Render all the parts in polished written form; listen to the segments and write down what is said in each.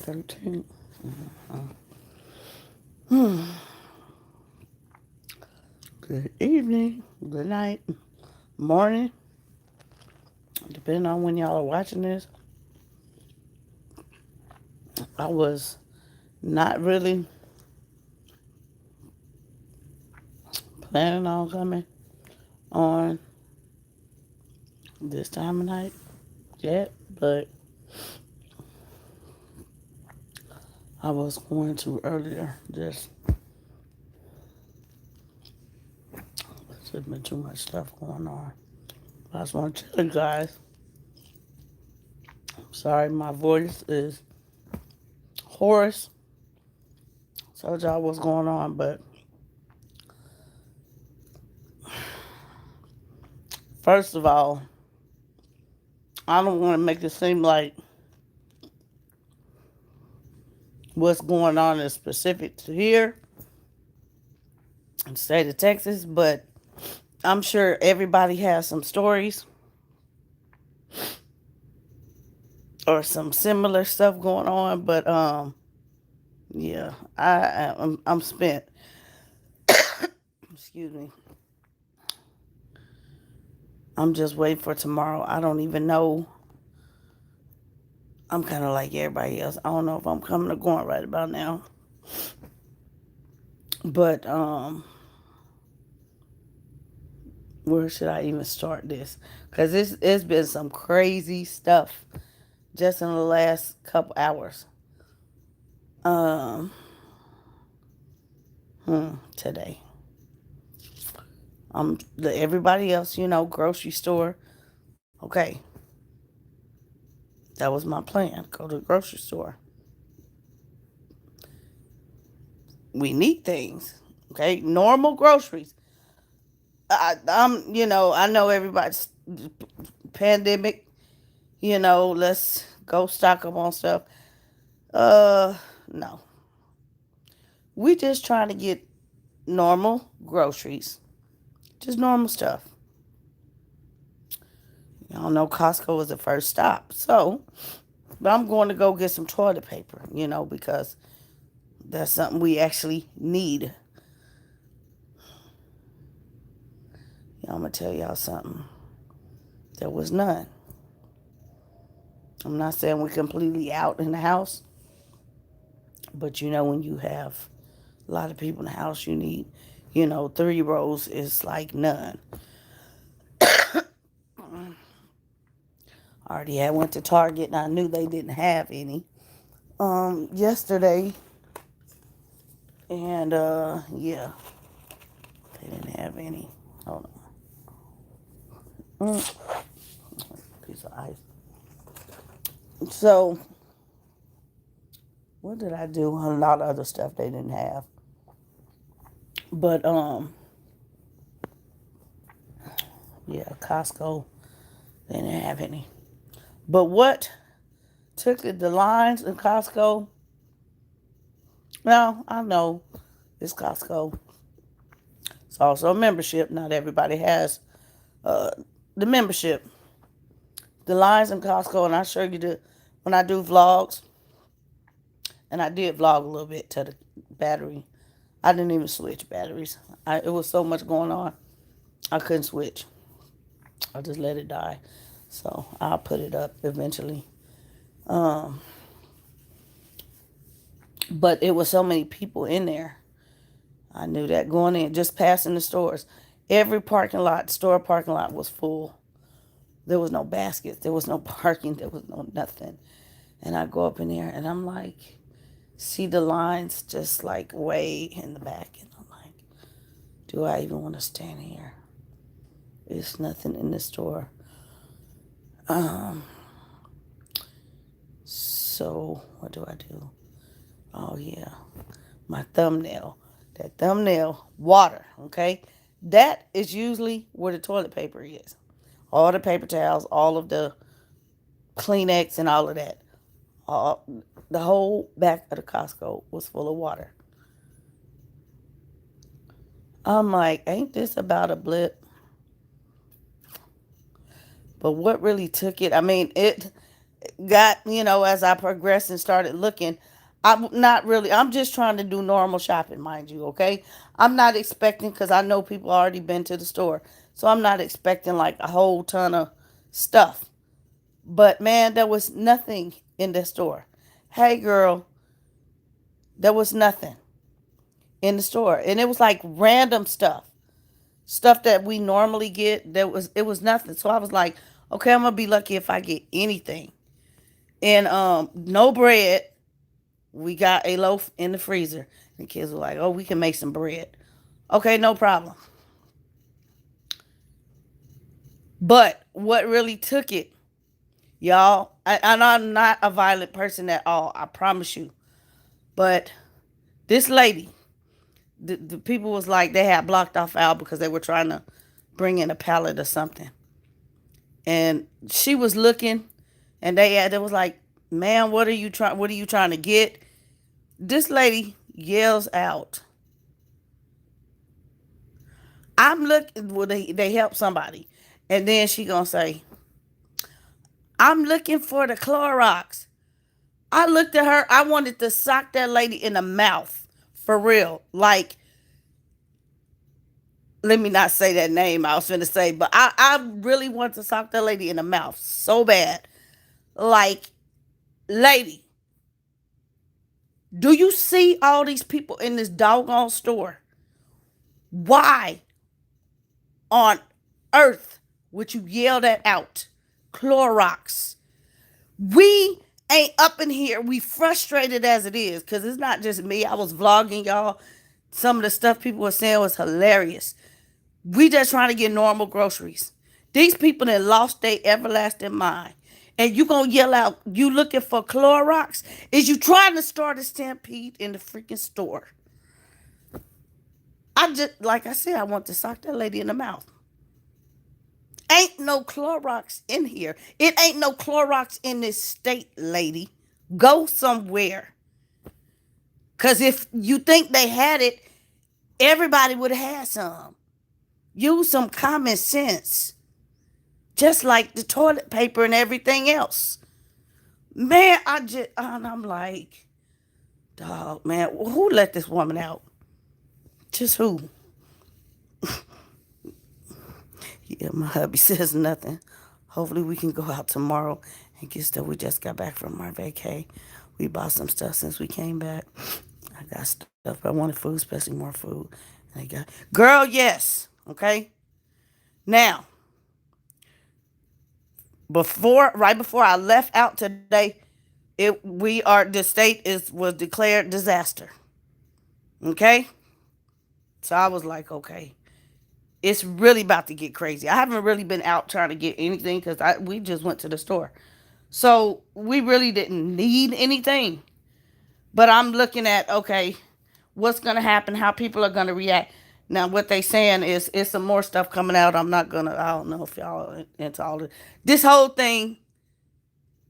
13th. Good evening, good night, morning, depending on when y'all are watching this. I was not really planning on coming on this time of night yet, but I was going to earlier. Just there's been too much stuff going on. I just want to tell you guys. Sorry, my voice is hoarse. Told y'all what's going on, but first of all, I don't want to make it seem like what's going on is specific to here in the state of Texas, but I'm sure everybody has some stories or some similar stuff going on. But yeah, I'm spent. Excuse me. I'm just waiting for tomorrow. I don't even know. I'm kind of like everybody else. I don't know if I'm coming or going right about now. But where should I even start this? Because it's been some crazy stuff just in the last couple hours. Um, Today. Everybody else, grocery store. Okay, that was my plan. Go to the grocery store. We need things. Okay, normal groceries. I know everybody's pandemic. Let's go stock up on stuff. No. We just trying to get normal groceries. Just normal stuff. Y'all know Costco was the first stop. But I'm going to go get some toilet paper, because that's something we actually need. I'm going to tell y'all something. There was none. I'm not saying we're completely out in the house. But when you have a lot of people in the house, you need, 3 rows is like none. I already had went to Target and I knew they didn't have any yesterday. And yeah, they didn't have any. Hold on. Piece of ice. So what did I do? A lot of other stuff they didn't have. But yeah, Costco, they didn't have any. But what took the lines in Costco? Now, I know it's Costco. It's also a membership. Not everybody has the membership. The lines in Costco, and I show you when I do vlogs, and I did vlog a little bit to the battery. I didn't even switch batteries. It was so much going on, I couldn't switch. I just let it die. So I'll put it up eventually. But it was so many people in there. I knew that going in, just passing the stores. Every store parking lot was full. There was no baskets. There was no parking. There was no nothing. And I go up in there and I'm like, see the lines just like way in the back. And I'm like, do I even want to stand here? There's nothing in the store. So what do I do? Oh yeah, my thumbnail. That thumbnail, water, okay? That is usually where the toilet paper is. All the paper towels, all of the Kleenex and all of that. The whole back of the Costco was full of water. I'm like, ain't this about a blip? But what really took it, I mean, got, as I progressed and started looking, I'm just trying to do normal shopping, mind you, okay? I'm not expecting, because I know people already been to the store. So I'm not expecting like a whole ton of stuff. But man, there was nothing in the store. Hey girl, there was nothing in the store. And it was like random stuff. Stuff that we normally get. It was nothing. So I was like, okay, I'm gonna be lucky if I get anything. And no bread. We got a loaf in the freezer. The kids were like, oh, we can make some bread. Okay, no problem. But what really took it, y'all, and I'm not a violent person at all, I promise you. But this lady, the people was like, they had blocked off out because they were trying to bring in a pallet or something. And she was looking, and they was like, man, what are you trying to get? This lady yells out, I'm looking. Well, they help somebody, and then she gonna say, I'm looking for the Clorox. I looked at her. I wanted to sock that lady in the mouth, for real. Like, let me not say that name I was finna say, but I really want to sock that lady in the mouth so bad. Like, lady, do you see all these people in this doggone store? Why on earth would you yell that out? Clorox. We ain't up in here. We frustrated as it is, because it's not just me. I was vlogging, y'all. Some of the stuff people were saying was hilarious. We just trying to get normal groceries. These people that lost their everlasting mind. And you gonna yell out, you looking for Clorox? Is you trying to start a stampede in the freaking store? I just, like I said, I want to sock that lady in the mouth. Ain't no Clorox in here. It ain't no Clorox in this state, lady. Go somewhere. Because if you think they had it, everybody would have had some. Use some common sense. Just like the toilet paper and everything else. Man, and I'm like, dog, man, who let this woman out? Just who? Yeah, my hubby says nothing. Hopefully we can go out tomorrow and get stuff. We just got back from our vacay. We bought some stuff since we came back. I got stuff. I wanted food, especially more food. And I got, girl, yes. Okay. Now, right before I left out today, the state was declared disaster. Okay. So I was like, okay, it's really about to get crazy. I haven't really been out trying to get anything because we just went to the store. So we really didn't need anything. But I'm looking at, okay, what's going to happen, how people are going to react. Now, what they saying is some more stuff coming out. I don't know if y'all are into all this whole thing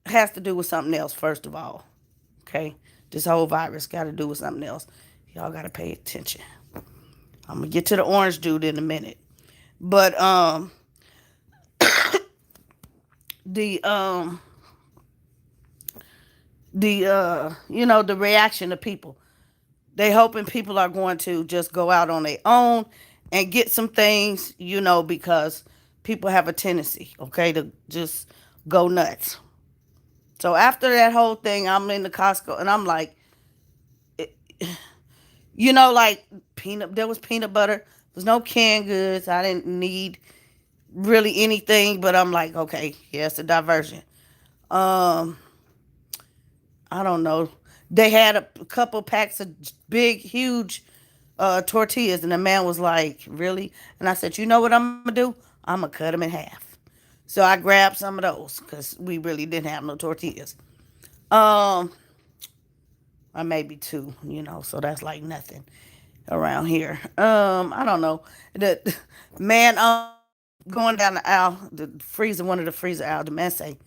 has to do with something else, first of all. Okay? This whole virus got to do with something else. Y'all got to pay attention. I'm going to get to the orange dude in a minute. But the the reaction of people. They hoping people are going to just go out on their own and get some things, because people have a tendency, okay, to just go nuts. So after that whole thing, I'm in the Costco and I'm like, like there was peanut butter. There's no canned goods. I didn't need really anything, but I'm like, okay, yeah, it's a diversion. Um, I don't know. They had a couple packs of big, huge tortillas, and the man was like, really? And I said, you know what I'm going to do? I'm going to cut them in half. So I grabbed some of those because we really didn't have no tortillas. Um, or maybe two, so that's like nothing around here. I don't know. The man going down the aisle, one of the freezer aisle, the man say,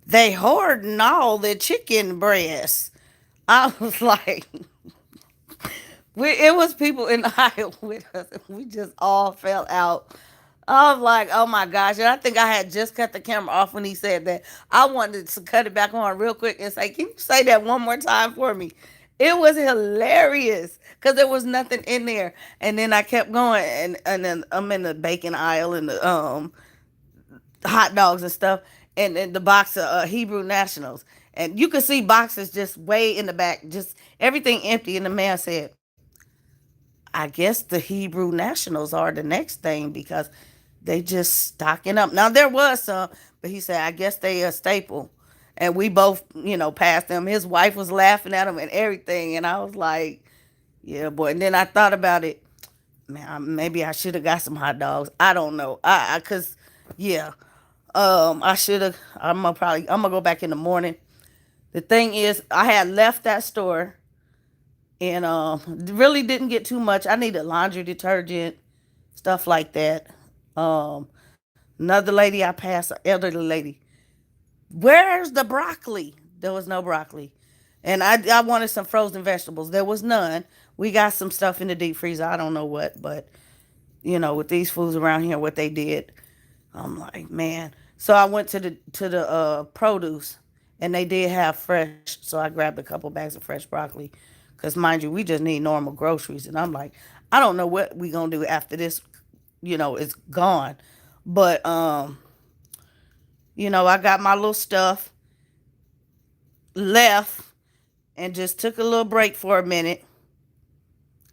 they hoarding all the chicken breasts. I was like, it was people in the aisle with us. And we just all fell out. I was like, oh my gosh. And I think I had just cut the camera off when he said that. I wanted to cut it back on real quick and say, can you say that one more time for me? It was hilarious because there was nothing in there. And then I kept going, and then I'm in the bacon aisle and the hot dogs and stuff, and then the box of Hebrew Nationals. And you could see boxes just way in the back, just everything empty. And the man said, I guess the Hebrew Nationals are the next thing because they just stocking up. Now there was some, but he said, I guess they a staple. And we both, passed them. His wife was laughing at him and everything. And I was like, yeah, boy. And then I thought about it. Man, maybe I should have got some hot dogs. I don't know. Cause yeah, I should have. I'm gonna go back in the morning. The thing is, I had left that store and really didn't get too much. I needed laundry detergent, stuff like that. Um, Another lady I passed, an elderly lady. Where's the broccoli? There was no broccoli. And I wanted some frozen vegetables. There was none. We got some stuff in the deep freezer. I don't know what, but with these foods around here, what they did, I'm like, man. So I went to the produce, and they did have fresh. So I grabbed a couple bags of fresh broccoli, cause mind you, we just need normal groceries. And I'm like, I don't know what we gonna do after this. It's gone. But I got my little stuff, left, and just took a little break for a minute,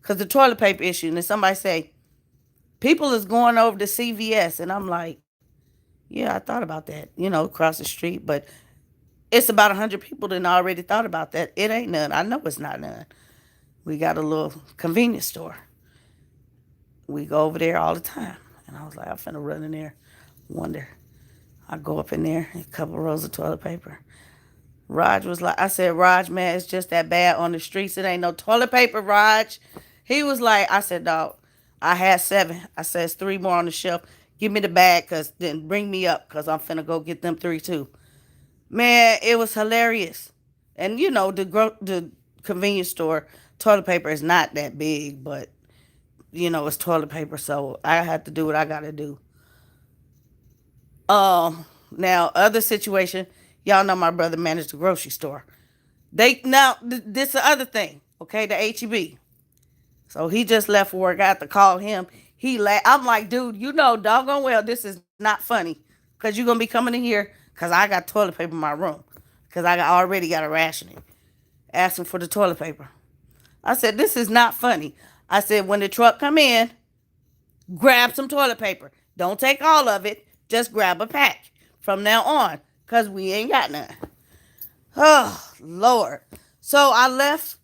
cause the toilet paper issue. And then somebody say people is going over to CVS, and I'm like, yeah, I thought about that. Across the street, but it's about 100 people that already thought about that. It ain't none. I know it's not none. We got a little convenience store. We go over there all the time. And I was like, I'm finna run in there. Wonder. I go up in there, a couple rolls of toilet paper. Raj was like, I said, Raj, man, it's just that bad on the streets. It ain't no toilet paper, Raj. He was like, I said, dog, I had 7. I said, it's 3 more on the shelf. Give me the bag, cause then bring me up, cause I'm finna go get them 3 too. Man, it was hilarious. And the convenience store toilet paper is not that big, but it's toilet paper, so I had to do what I gotta do. Now other situation, y'all know my brother managed the grocery store. This the other thing, okay? The HEB. So he just left for work. I had to call him. I'm like, dude, doggone well, this is not funny, cause you're gonna be coming in here, cause I got toilet paper in my room, cause already got a rationing, asking for the toilet paper. I said, this is not funny. I said, when the truck come in, grab some toilet paper. Don't take all of it. Just grab a pack from now on, cause we ain't got none. Oh Lord. So I left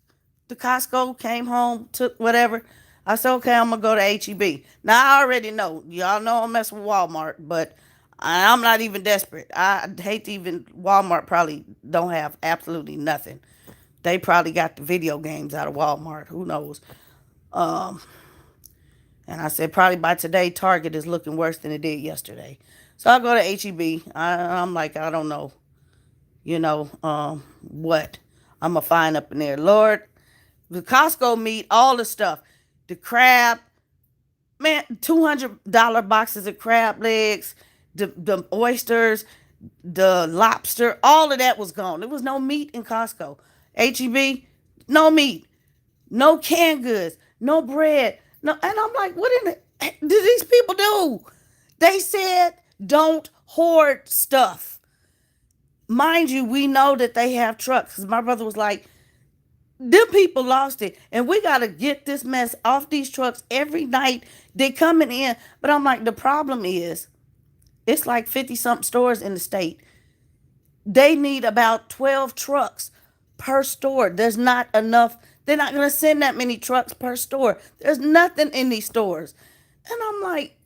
the Costco, came home, took whatever. I said, okay, I'm gonna go to HEB. Now I already know. Y'all know I'm messing with Walmart, but I'm not even desperate. I hate to even Walmart probably don't have absolutely nothing. They probably got the video games out of Walmart. Who knows? Um, and I said, probably by today, Target is looking worse than it did yesterday. So I go to HEB. I'm like, I don't know, what I'm going to find up in there. Lord, the Costco meat, all the stuff, the crab, man, $200 boxes of crab legs, the oysters, the lobster, all of that was gone. There was no meat in Costco. HEB, no meat, no canned goods, no bread. No, and I'm like, what in the do these people do? They said don't hoard stuff. Mind you, we know that they have trucks. 'Cause my brother was like, them people lost it. And we got to get this mess off these trucks every night. They coming in. But I'm like, the problem is, it's like 50 something stores in the state. They need about 12 trucks per store. There's not enough. They're not going to send that many trucks per store. There's nothing in these stores. And I'm like,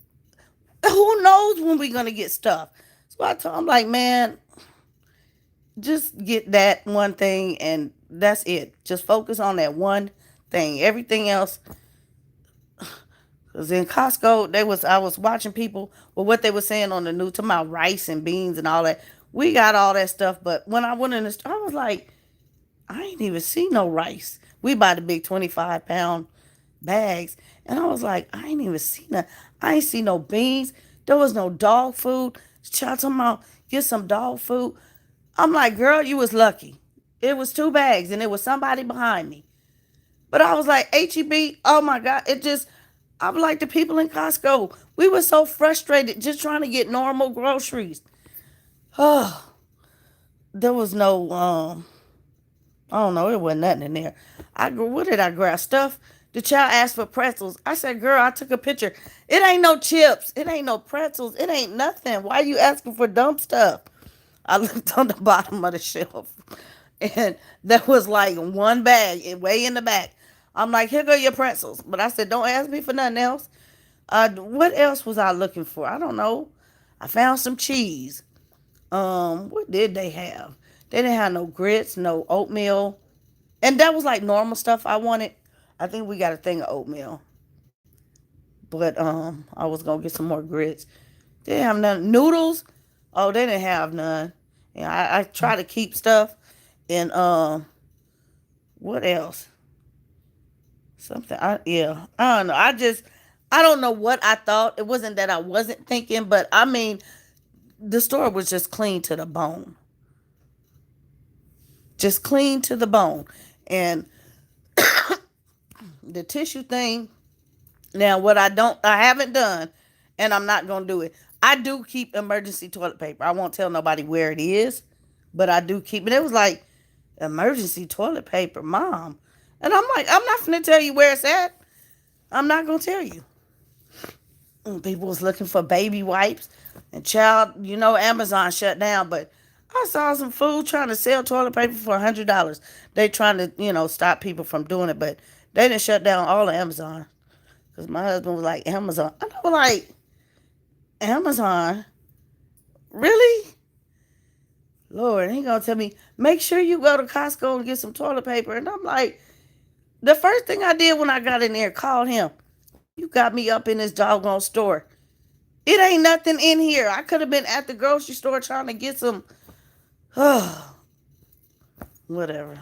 who knows when we're going to get stuff? So I'm like, man, just get that one thing and that's it. Just focus on that one thing. Everything else, because in Costco, I was watching people, well, what they were saying on the news, talking about rice and beans and all that. We got all that stuff, but when I went in the store, I was like, I ain't even see no rice. We buy the big 25-pound bags, and I was like, I ain't even see no. I ain't see no beans. There was no dog food. Child talking about get some dog food. I'm like, girl, you was lucky. It was 2 bags and it was somebody behind me. But I was like, HEB, oh my God, it just, I'm like the people in Costco. We were so frustrated just trying to get normal groceries. Oh, there was no, I don't know, it wasn't nothing in there. What did I grab? Stuff. The child asked for pretzels. I said, girl, I took a picture. It ain't no chips. It ain't no pretzels. It ain't nothing. Why are you asking for dumb stuff? I looked on the bottom of the shelf and there was like 1 bag way in the back. I'm like, here go your pretzels. But I said, don't ask me for nothing else. What else was I looking for? I don't know. I found some cheese. What did they have? They didn't have no grits, no oatmeal. And that was like normal stuff I wanted. I think we got a thing of oatmeal. But I was gonna get some more grits. They didn't have none. Noodles? Oh, they didn't have none. Yeah, I try to keep stuff. And what else? Something I don't know. I don't know what I thought. It wasn't that I wasn't thinking, but I mean the store was just clean to the bone. Just clean to the bone. And the tissue thing, now what I haven't done, and I'm not gonna do it. I do keep emergency toilet paper. I won't tell nobody where it is, but I do keep it. It was like emergency toilet paper, mom. And I'm like, I'm not gonna tell you where it's at. I'm not gonna tell you. And people was looking for baby wipes and child, Amazon shut down, but I saw some food trying to sell toilet paper for $100. They trying to, stop people from doing it, but they didn't shut down all of Amazon. Because my husband was like, Amazon. I was like, Amazon? Really? Lord, he gonna tell me, make sure you go to Costco and get some toilet paper. And I'm like, the first thing I did when I got in there, called him. You got me up in this doggone store. It ain't nothing in here. I could have been at the grocery store trying to get some. Whatever.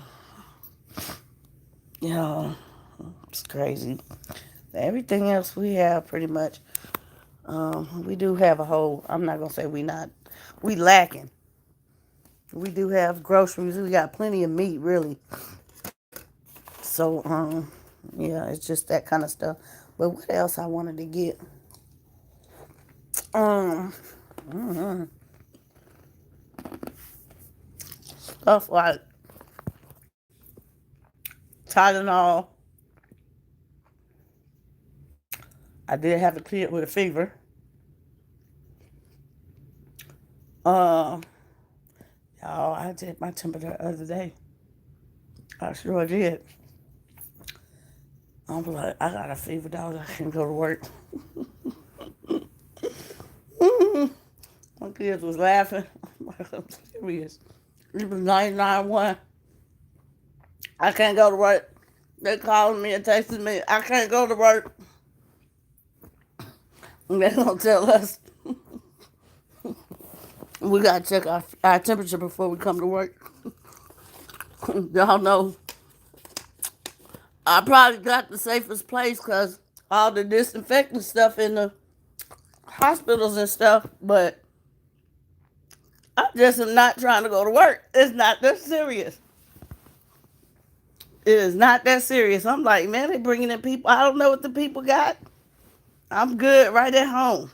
It's crazy. Everything else we have pretty much. We do have a whole. I'm not gonna say we lacking. We do have groceries. We got plenty of meat, really. So, yeah, it's just that kind of stuff. But what else I wanted to get? Mm-hmm. Stuff like Tylenol. I did have a kid with a fever. Uh, y'all, I did my temperature the other day. I sure did. I was like, I got a fever, dog. I can't go to work. My kids was laughing. I'm serious. It was 99.1. I can't go to work. They called me and texted me, I can't go to work. And they gonna tell us we gotta check our temperature before we come to work. Y'all know I probably got the safest place because all the disinfecting stuff in the hospitals and stuff, but I just am not trying to go to work. It's not that serious. It is not that serious. I'm like, man, they bringing in people. I don't know what the people got. I'm good right at home.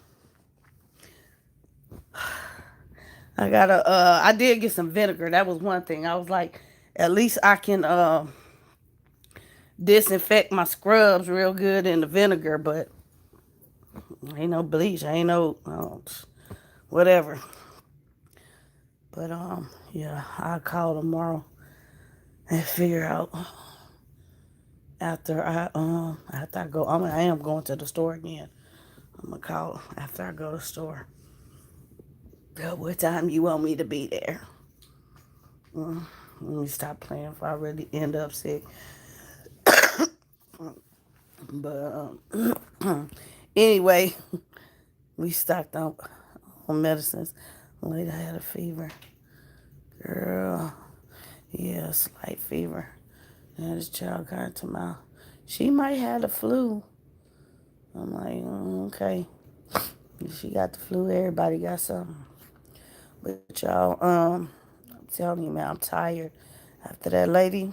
I did get some vinegar. That was one thing. I was like, at least I can disinfect my scrubs real good in the vinegar, but ain't no bleach. Ain't no whatever. But yeah, I'll call tomorrow and figure out after I go. I am going to the store again. I'm gonna call after I go to the store. What time you want me to be there? Let me stop playing if I really end up sick. But anyway, we stocked up on medicines. Later, I had a fever. Girl, yeah, slight fever. And this child got into my. She might have the flu. I'm like, okay. She got the flu. Everybody got something. But y'all, I'm telling you, man, I'm tired. After that lady,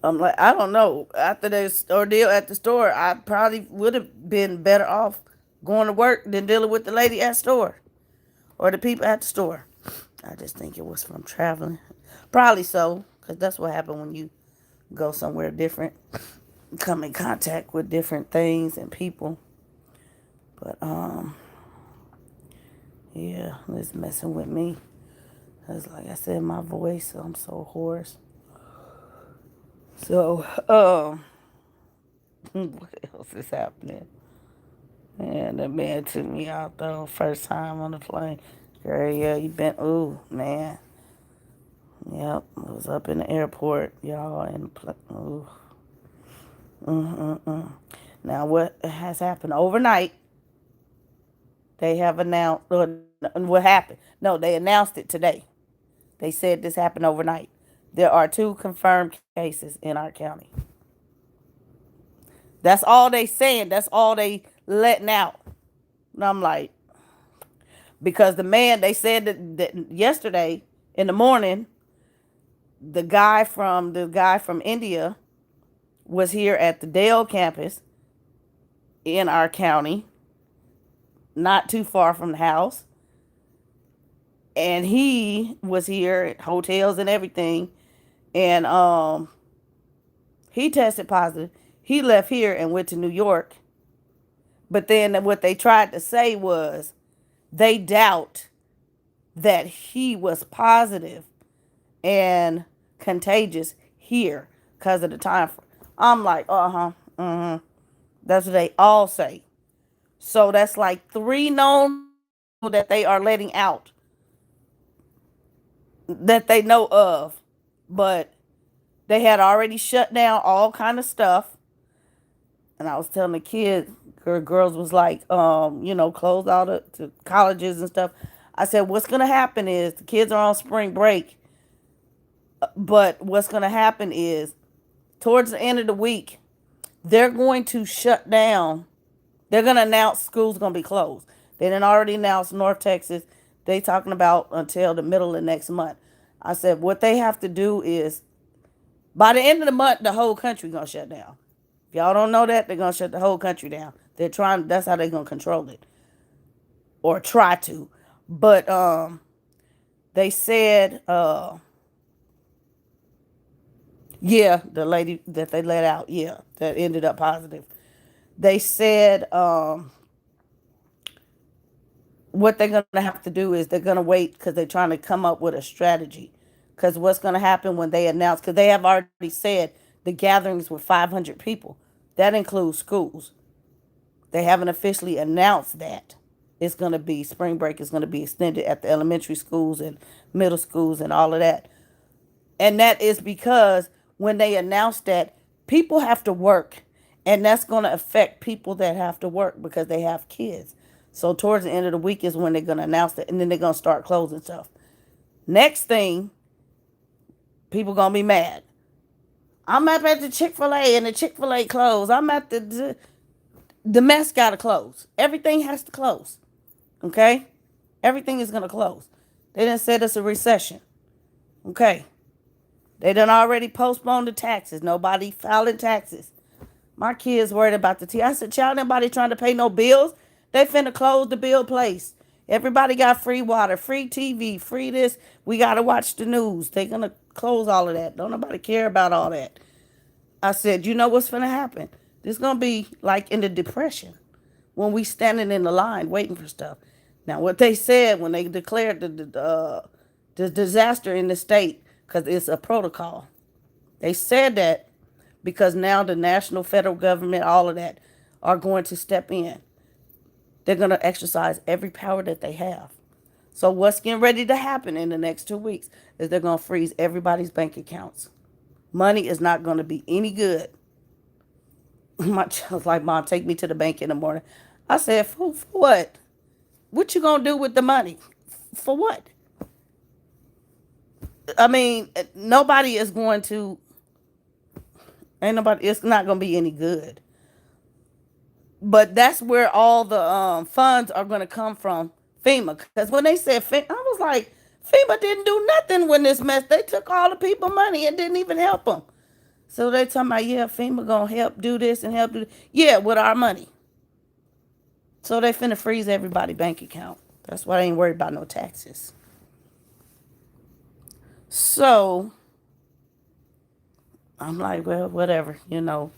I'm like, I don't know. After this ordeal at the store, I probably would have been better off going to work than dealing with the lady at the store or the people at the store. I just think it was from traveling. Probably so, because that's what happened when you go somewhere different, come in contact with different things and people. But yeah, it's messing with me. Cause like I said, my voice, I'm so hoarse. So what else is happening? And the man took me out though, first time on the plane. Girl, yeah, you been, ooh, man. Yep, I was up in the airport, y'all, and ooh, mm-mm-mm. Now, what has happened overnight, they have announced, or what happened? No, they announced it today. They said this happened overnight. There are 2 confirmed cases in our county. That's all they saying. That's all they letting out. And I'm like, because the man, they said that yesterday in the morning, the guy from India was here at the Dale campus in our county, not too far from the house. And he was here at hotels and everything. And he tested positive. He left here and went to New York. But then what they tried to say was they doubt that he was positive and contagious here because of the time. I'm like, mm-hmm. That's what they all say. So that's like 3 known people that they are letting out that they know of. But they had already shut down all kind of stuff. And I was telling the kids, girls was like, closed all the colleges and stuff. I said, what's gonna happen is the kids are on spring break, but what's gonna happen is towards the end of the week, they're going to shut down. They're gonna announce school's gonna be closed. They didn't already announce North Texas. They talking about until the middle of next month. I said what they have to do is by the end of the month, the whole country gonna shut down. If y'all don't know that, they're gonna shut the whole country down. They're trying. That's how they're gonna control it, or try to. But they said, yeah, the lady that they let out, yeah, that ended up positive. They said, what they're gonna have to do is they're gonna wait because they're trying to come up with a strategy. Because what's gonna happen when they announce? Because they have already said the gatherings with 500 people. That includes schools. They haven't officially announced that it's going to be spring break is going to be extended at the elementary schools and middle schools and all of that. And that is because when they announce that, people have to work. And that's going to affect people that have to work because they have kids. So towards the end of the week is when they're going to announce that. And then they're going to start closing stuff. Next thing, people going to be mad. I'm up at the Chick-fil-A and the Chick-fil-A closed. I'm at the mess got to close. Everything has to close. Okay? Everything is going to close. They done said it's a recession. Okay? They done already postponed the taxes. Nobody filing taxes. My kids worried about the tea. I said, child, nobody trying to pay no bills. They finna close the bill place. Everybody got free water, free TV, free this. We got to watch the news. They going to close all of that. Don't nobody care about all that. I said, you know what's finna happen? This going to be like in the Depression when we standing in the line waiting for stuff. Now, what they said when they declared the disaster in the state, because it's a protocol, they said that because now the national, federal government, all of that, are going to step in. They're going to exercise every power that they have. So what's getting ready to happen in the next 2 weeks is they're going to freeze everybody's bank accounts. Money is not going to be any good. My child's like, Mom, take me to the bank in the morning. I said, for what? What you going to do with the money? For what? I mean, nobody is going to, ain't nobody, it's not going to be any good. But that's where all the funds are going to come from, FEMA. Because when they said FEMA, I was like, FEMA didn't do nothing when this mess. They took all the people money and didn't even help them. So they talking about, yeah, FEMA gonna help do this and help do this. Yeah, with our money. So they finna freeze everybody bank account. That's why they ain't worried about no taxes. So I'm like, well, whatever, you know.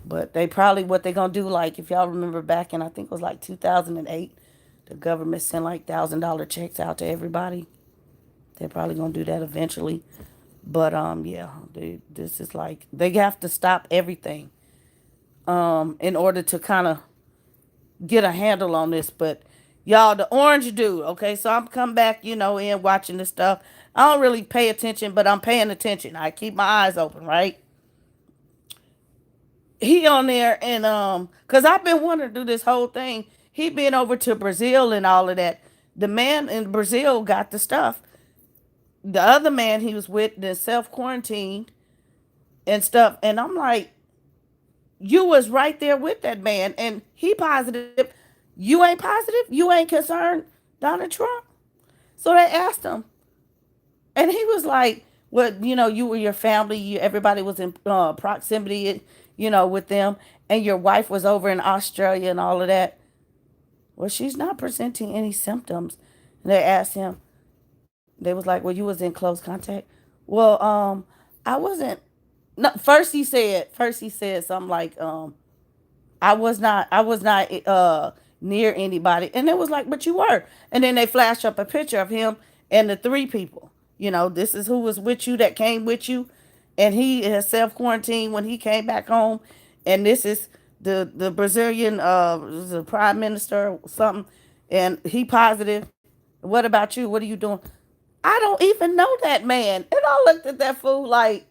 But they probably, what they gonna do, like if y'all remember back in, I think it was like 2008, the government sent like $1,000 checks out to everybody. They're probably gonna do that eventually. But yeah, this is like they have to stop everything in order to kind of get a handle on this. But y'all, the orange dude, okay, so I'm come back, you know, in watching this stuff. I don't really pay attention, but I'm paying attention. I keep my eyes open, right? He on there and cause I've been wanting to do this whole thing. He been over to Brazil and all of that. The man in Brazil got the stuff. The other man he was with then self quarantined and stuff. And I'm like, you was right there with that man and he positive. You ain't positive? You ain't concerned, Donald Trump? So they asked him. And he was like, well, you know, you were your family, everybody was in proximity, you know, with them, and your wife was over in Australia and all of that. Well, she's not presenting any symptoms. And they asked him, they was like, well, you was in close contact. Well, I wasn't. No, first he said something like, I was not near anybody. And it was like, but you were. And then they flashed up a picture of him and the three people. You know, this is who was with you that came with you. And he has self quarantined when he came back home. And this is the Brazilian the prime minister or something. And he positive. What about you? What are you doing? I don't even know that man. And I looked at that fool like,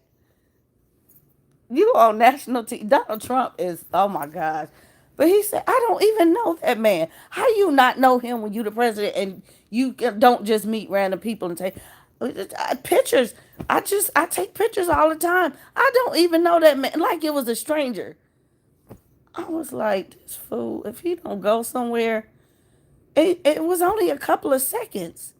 you on national TV. Donald Trump is, oh my gosh. But he said, I don't even know that man. How you not know him when you the president and you don't just meet random people and take pictures? I take pictures all the time. I don't even know that man like it was a stranger. I was like, this fool, if he don't go somewhere, it was only a couple of seconds.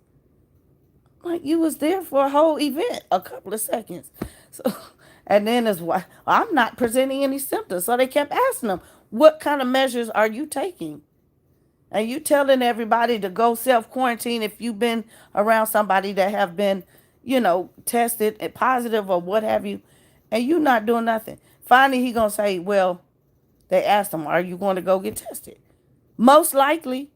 Like you was there for a whole event, a couple of seconds. So, and then is why I'm not presenting any symptoms. So they kept asking him, "What kind of measures are you taking?" And you telling everybody to go self quarantine if you've been around somebody that have been, you know, tested and positive or what have you, and you not doing nothing. Finally, he gonna say, "Well," they asked him, "Are you going to go get tested?" Most likely.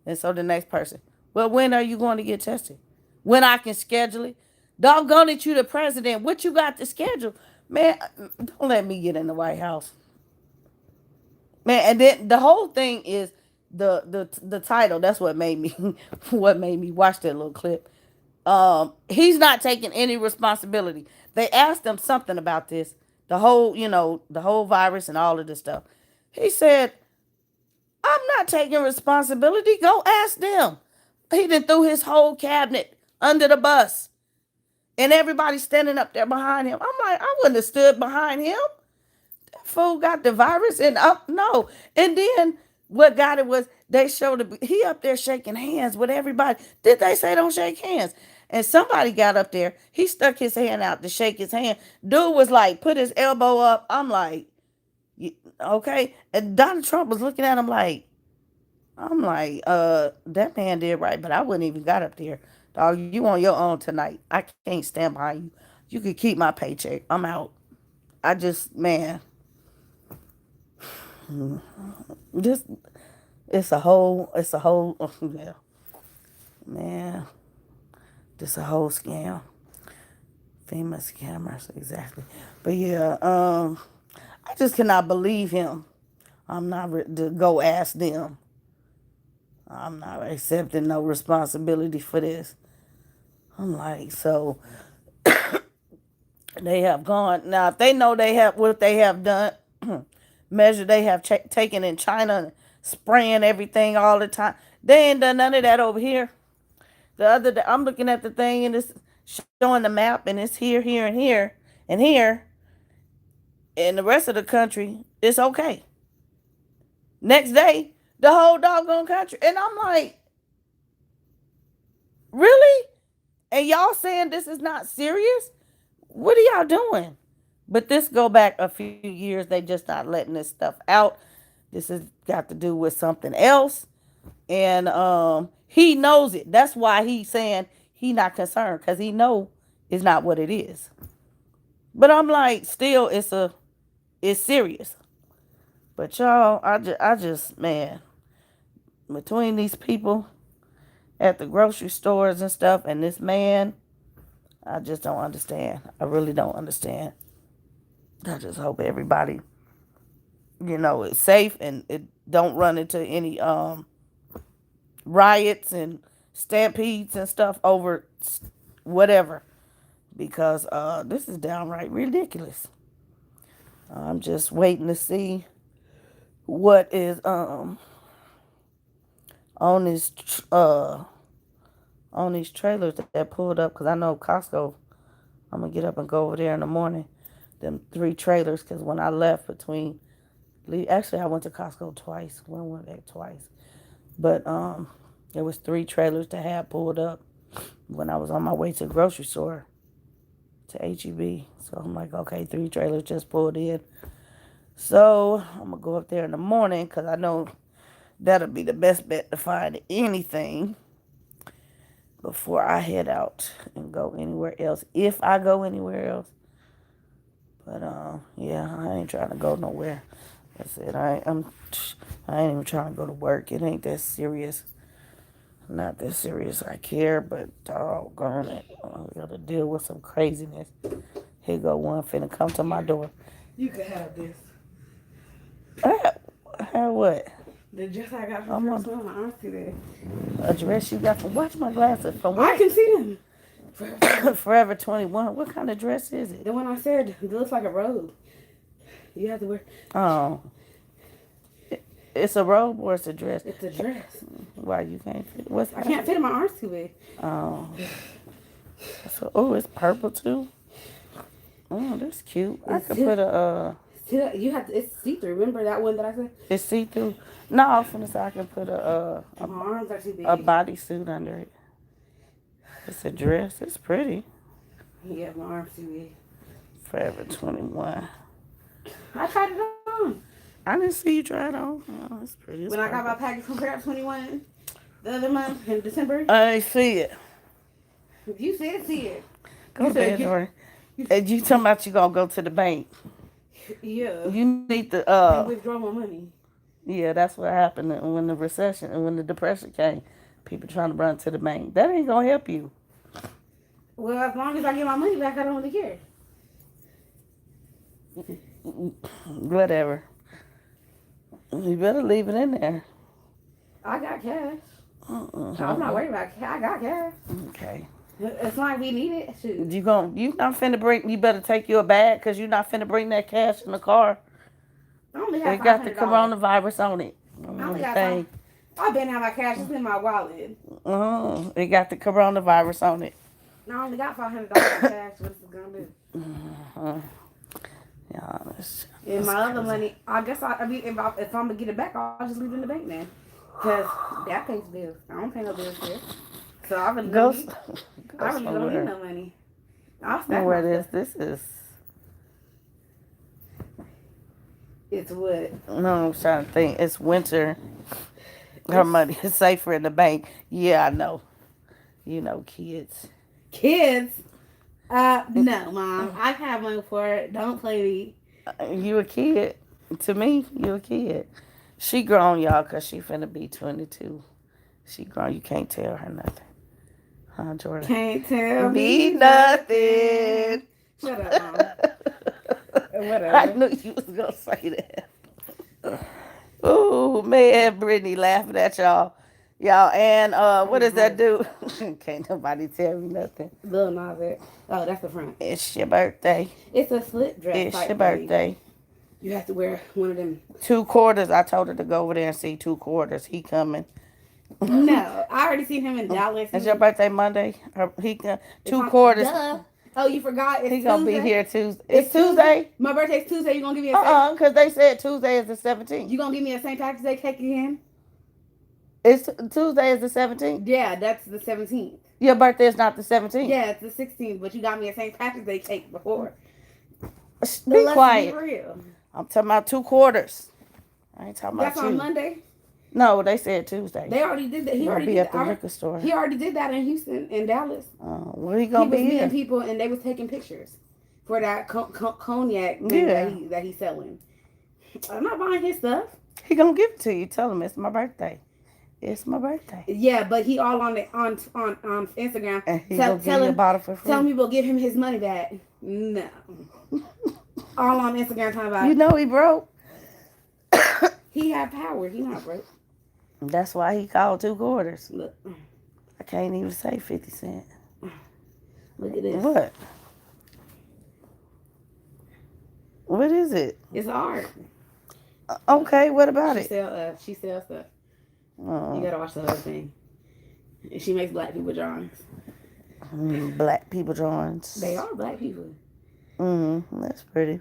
And so the next person, well, when are you going to get tested? When I can schedule it? Doggone it, you the president. What you got to schedule? Man, don't let me get in the White House. Man, and then the whole thing is the title. That's what made me what made me watch that little clip. He's not taking any responsibility. They asked him something about this, the whole, you know, the whole virus and all of this stuff. He said, I'm not taking responsibility. Go ask them. He done threw his whole cabinet under the bus. And everybody standing up there behind him. I'm like, I wouldn't have stood behind him. That fool got the virus and up no. And then what got it was they showed he up there shaking hands with everybody. Did they say don't shake hands? And somebody got up there. He stuck his hand out to shake his hand. Dude was like, put his elbow up. I'm like, okay. And Donald Trump was looking at him like, I'm like, that man did right, but I wouldn't even got up there. Dog, you on your own tonight. I can't stand behind you. You could keep my paycheck. I'm out. I just, man, this, it's a whole, yeah, man, this a whole scam. Famous scammers, exactly. But yeah, I just cannot believe him. I'm not to go ask them. I'm not accepting no responsibility for this. I'm like, so they have gone now. If they know they have what they have done, measure they have taken in China, and spraying everything all the time. They ain't done none of that over here. The other day, I'm looking at the thing and it's showing the map, and it's here, here, and here, and here, and the rest of the country, it's okay. Next day, the whole doggone country. And I'm like, really? And y'all saying this is not serious? What are y'all doing? But this go back a few years. They just not letting this stuff out. This has got to do with something else. And he knows it. That's why he's saying he not concerned, because he know it's not what it is. But I'm like, still, it's serious. But y'all, I just, man, between these people at the grocery stores and stuff, and this man, I just don't understand. I really don't understand. I just hope everybody, is safe and it don't run into any riots and stampedes and stuff over whatever, because this is downright ridiculous. I'm just waiting to see what is on this on these trailers that pulled up, because I know Costco. I'm gonna get up and go over there in the morning. Them 3 trailers, because when I left actually I went to Costco twice. When went back twice, but there was 3 trailers that had pulled up when I was on my way to the grocery store to HEB. So I'm like, okay, 3 trailers just pulled in. So I'm gonna go up there in the morning, because I know that'll be the best bet to find anything before I head out and go anywhere else, if I go anywhere else. But yeah, I ain't trying to go nowhere. That's it. I ain't even trying to go to work. It ain't that serious. Not that serious. I care, but doggone it, I gotta deal with some craziness. Here go one finna come to my door. You can have this. Have what? The dress I got from Christmas, my aunt today. A dress you got from? Watch my glasses. From what? I can see them. Forever 21. What kind of dress is it? The one I said, it looks like a robe. You have to wear. Oh. It's a robe or it's a dress? It's a dress. Why you can't fit? I can't fit in my arms too big. Oh. So, it's purple too. Oh, that's cute. I could put a. You have to. It's see through. Remember that one that I said? It's see through. No, I was gonna say I can put my arms are too big. A bodysuit under it. It's a dress. It's pretty. Yeah, my arms too big. Forever 21. I tried it on. I didn't see you try it on. Oh, it's pretty. When I got my package from Forever 21 the other month in December. I see it. You said see it. Go to bed, Jordan. And you talking about you gonna go to the bank? Yeah. You need to withdraw my money. Yeah, that's what happened when the recession and when the depression came. People trying to run to the bank. That ain't gonna help you. Well, as long as I get my money back, I don't really care. Whatever. You better leave it in there. I got cash. I'm not worried about cash. I got cash. Okay. It's like we need it. Shoot. You not finna bring. You better take your bag, because you not finna bring that cash in the car. I only have It got the coronavirus on it. I only got $500. I've been have my cash. It's in my wallet. It got the coronavirus on it. I only got $500 cash. What's it gonna do? Yeah, and my other money, I guess if I'm gonna get it back, I'll just leave it in the bank then, because that pays bills. I don't pay no bills here, so I really don't need no money. I'll stack my stuff. This is. It's what? No, I'm trying to think. It's winter. Her money is safer in the bank. Yeah, I know. Kids. Kids? No, Mom. I have money for it. Don't play me. You a kid. To me, you a kid. She grown, y'all, because she finna be 22. She grown. You can't tell her nothing. Huh, Jordan? Can't tell me nothing. Shut up, Mom. Whatever. I knew you was going to say that. Oh, man, Brittany laughing at y'all. And what does that do? Can't nobody tell me nothing. Lil Nas X. Oh, that's the front. It's your birthday. It's a slip dress. It's your birthday. You have to wear one of them. 2 quarters. I told her to go over there and see 2 quarters. He coming. No, I already seen him in Dallas. It's your birthday Monday. He 2 quarters. Duh. Oh, you forgot? It's He gonna be Tuesday. here Tuesday. It's It's Tuesday. Tuesday. My birthday's Tuesday. You gonna give me a Saint? Because they said Tuesday is the 17th. You gonna give me a St. Patrick's Day cake again? It's Tuesday is the 17th. Yeah, that's the 17th. Your birthday is not the 17th. Yeah, it's the 16th. But you got me a St. Patrick's Day cake before. Be quiet. Be real. I'm talking about 2 quarters. I ain't talking That's about you. on Monday. No, they said Tuesday. They already did that. He He'll already be did at the that. liquor store. He already did that in Houston, in Dallas. Well, he gonna He was be meeting here. people, and they was taking pictures for that cognac thing that he's selling. I'm not buying his stuff. He gonna give it to you. Tell him it's my birthday. It's my birthday. Yeah, but he all on Instagram. And he gonna give you a bottle for free. Telling people give him his money back. No. All on Instagram talking about. You know he broke. He had power. He not broke. That's why he called 2 quarters. Look. I can't even say 50 cents. Look at this. What? What is it? It's art. Okay, what about it? She sells stuff. You gotta watch the whole thing. She makes black people drawings. Black people drawings. They are black people. That's pretty.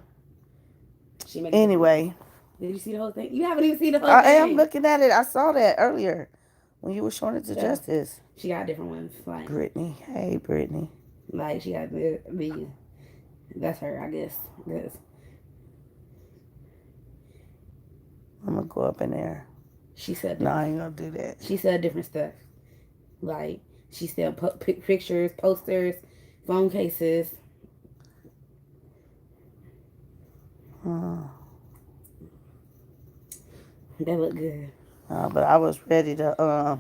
She makes anyway. Did you see the whole thing? You haven't even seen the whole thing. I am looking at it. I saw that earlier when you were showing it to Justice. She got different ones. Like Brittany. Hey, Brittany. Like she got the that's her, I guess. I'm gonna go up in there. She said no, I ain't gonna do that. She said different stuff. Like she said pictures, posters, phone cases. They look good. But I was ready to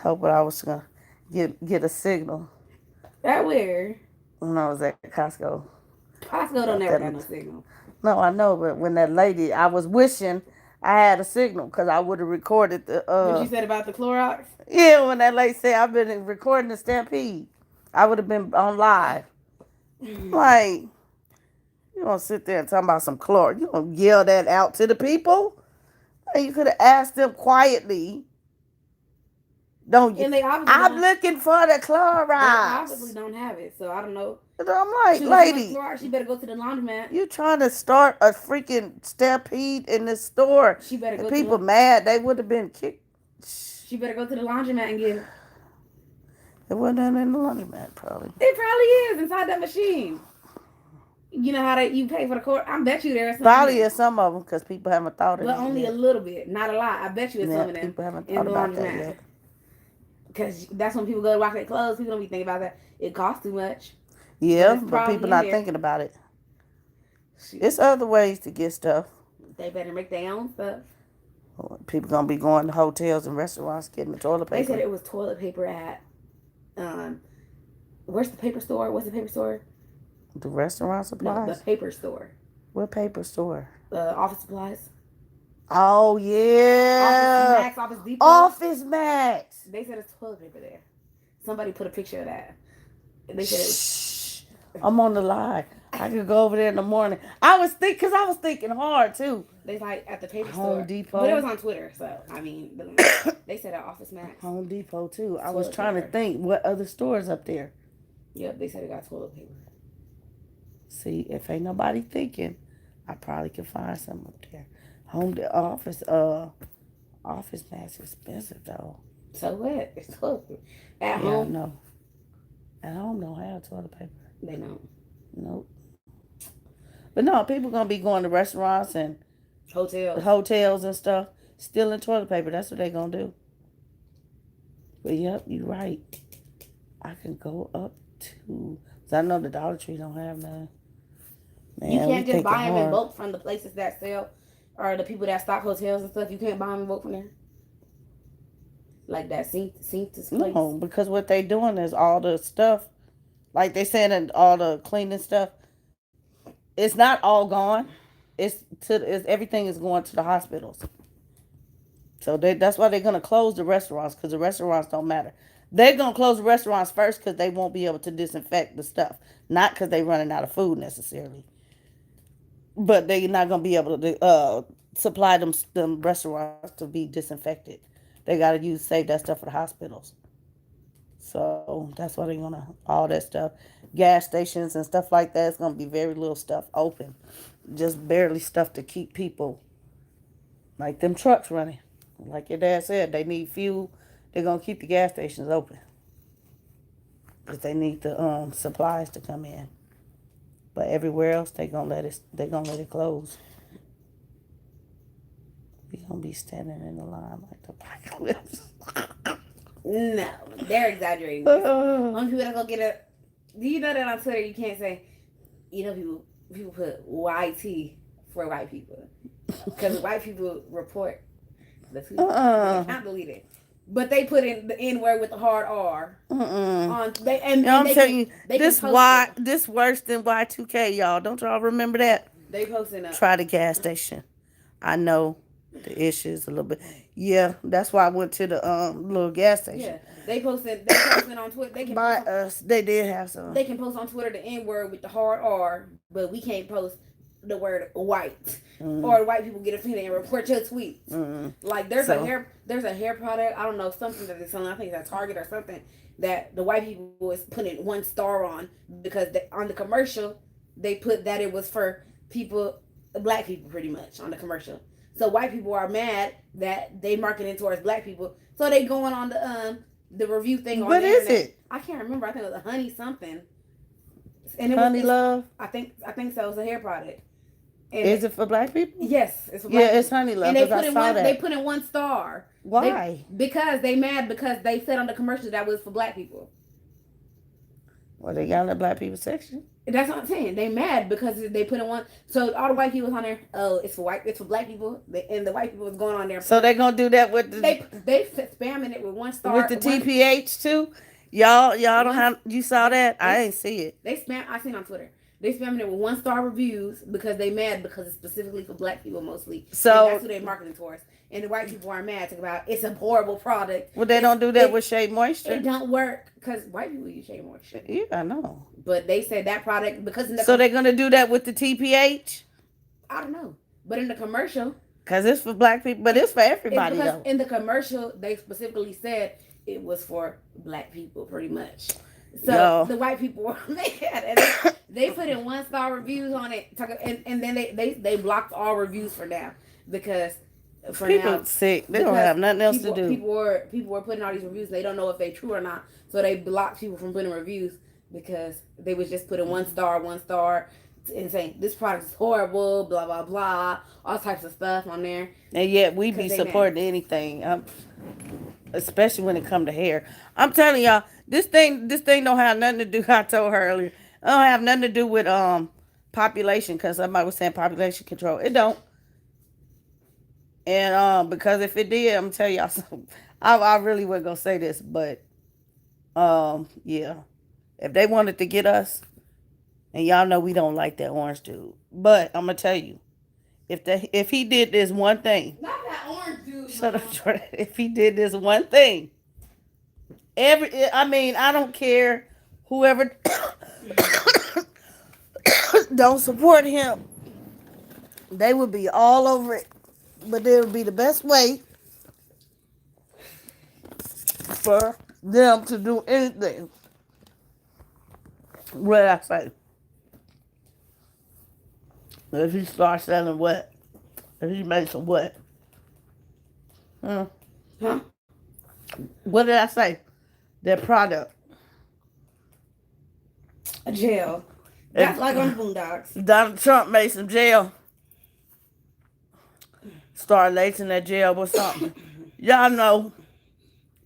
hope that I was gonna get a signal. At where? When I was at Costco. Costco don't never have no signal. No, I know, but when that lady, I was wishing I had a signal because I would have recorded the. What you said about the Clorox? Yeah, when that lady said I've been recording the Stampede, I would have been on live. Like, you don't sit there and talk about some Clorox. You don't yell that out to the people. You could have asked them quietly. Don't you? I'm looking for the Clorox. They obviously don't have it, so I don't know. I'm like, lady, Clorox, you better go to the laundromat. You trying to start a freaking stampede in the store? She better go. People mad. They would have been kicked. She better go to the laundromat and get it. It wasn't in the laundromat, probably. It probably is inside that machine. You know how you pay for the court? I bet you there's some. Probably is some of them because people haven't thought of it. But only a little bit, not a lot. I bet you it's some of them. People haven't thought about that yet. Because that's when people go to wash their clothes. People don't be thinking about that. It costs too much. Yeah, but people not thinking about it. It's other ways to get stuff. They better make their own stuff. People gonna be going to hotels and restaurants getting the toilet paper. They said it was toilet paper at where's the paper store? What's the paper store? The restaurant supplies? No, the paper store. What paper store? Office supplies. Oh, yeah. Office Max, Office Depot. Office Max. They said it's toilet paper there. Somebody put a picture of that. They said it was... I'm on the line. I could go over there in the morning. I was thinking hard, too. They like at the paper store. Home Depot. But it was on Twitter, so, I mean, they said at Office Max. Home Depot, too. I was trying to think what other stores up there. Yep, they said it got toilet paper. See, if ain't nobody thinking, I probably could find some up there. Office Max expensive though. So what? It's toilet paper. At home? No. At home don't have toilet paper. They don't. Nope. But no, people gonna be going to restaurants and hotels and stuff, stealing toilet paper. That's what they gonna do. But yep, you're right. I can go up to. Cause I know the Dollar Tree don't have none. Man, you can't just buy them in bulk from the places that sell, or the people that stock hotels and stuff. You can't buy them in bulk from there. Like that Cinctus place. No, because what they doing is all the stuff, like they saying all the cleaning stuff. It's not all gone. It's everything is going to the hospitals. So that's why they're gonna close the restaurants, because the restaurants don't matter. They're going to close the restaurants first because they won't be able to disinfect the stuff. Not because they're running out of food necessarily. But they're not going to be able to supply them restaurants to be disinfected. They got to save that stuff for the hospitals. So that's why they're going to, all that stuff. gas stations and stuff like that, it's gonna be very little stuff open, just barely stuff to keep people like them trucks running. Like your dad said, they need fuel. They're gonna keep the gas stations open because they need the supplies to come in. But everywhere else, they gonna let it close. We gonna be standing in the line like the apocalypse. No, they're exaggerating. Only people that go get a. Do you know that on Twitter you can't say, people put YT for white people because white people report the tweet. They can't delete it, but they put in the N word with the hard R on they and, I'm they telling you, they this worse than Y2K, y'all. Don't y'all remember that? They posting up. Try the gas station. I know the issues a little bit. Yeah, that's why I went to the little gas station. Yeah, they posted on Twitter. They can by us. They did have some. They can post on Twitter the N word with the hard R, but we can't post the word white or white people get offended and report your tweets. Like there's a hair product. I don't know, something that they're selling. I think it's at Target or something that the white people is putting 1 star on because on the commercial they put that it was for black people pretty much on the commercial. So white people are mad that they marketing towards black people. So they going on the review thing on what the is internet. it? I can't remember. I think it was a honey something. And Honey Love. I think so. It's a hair product. And is it for black people? Yes, it's for black people. It's Honey Love. And they put in 1 star. Why? Because they mad because they said on the commercial that was for black people. Well, they got in the black people section. That's what I'm saying. They mad because they put in 1. So all the white people on there. Oh, it's for black people. And the white people was going on there. So they're gonna do that with the. They spamming it with 1 star with the TPH too. Y'all don't have. You saw that? I ain't see it. They spam. I seen on Twitter. They spamming it with 1 star reviews because they mad because it's specifically for black people mostly. So and that's who they marketing towards. And the white people are mad about it's a horrible product. Well, they don't do that with Shea Moisture. It don't work because white people use Shea Moisture. Yeah, I know. But they said that product because so they're gonna do that with the TPH. I don't know, but in the commercial, because it's for black people, but it's for everybody though. In the commercial, they specifically said it was for black people, pretty much. So the white people were mad, and they put in 1 star reviews on it, and then they blocked all reviews for now because for people now sick. They don't have nothing else to do. People were putting all these reviews. They don't know if they true or not, so they blocked people from putting reviews because they was just putting 1 star, and saying this product is horrible, blah blah blah, all types of stuff on there. And yet we be supporting anything. Especially when it come to hair. I'm telling y'all, this thing don't have nothing to do. I told her earlier, it don't have nothing to do with population, because somebody was saying population control. It don't. And because if it did, I'm gonna tell y'all something. I really wasn't gonna say this, but yeah, if they wanted to get us, and y'all know we don't like that orange dude, but I'm gonna tell you, if he did this one thing. Not that orange dude. Shut up, Jordan. If he did this one thing, I don't care whoever don't support him, they would be all over it. But it would be the best way for them to do anything. What did I say? If he starts selling what? If he makes some what? Huh? What did I say? Their product. A gel. That's like on Boondocks. Donald Trump made some gel. Start lacing that gel with something. Y'all know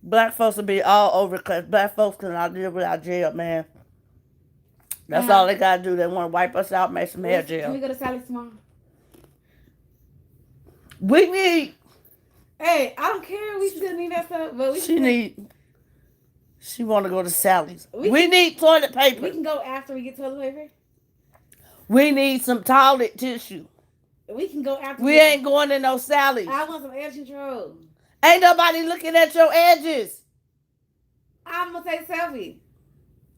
black folks will be all over because black folks cannot live without gel, man. That's all they gotta do. They want to wipe us out, make some hair gel. Can we go to Sally's tomorrow? We need. Hey, I don't care. We still need that stuff, but She want to go to Sally's. We need toilet paper. We can go after we get toilet paper. We need some toilet tissue. We can go after. We ain't going to no Sally's. I want some edge control. Ain't nobody looking at your edges. I'm gonna take a selfie.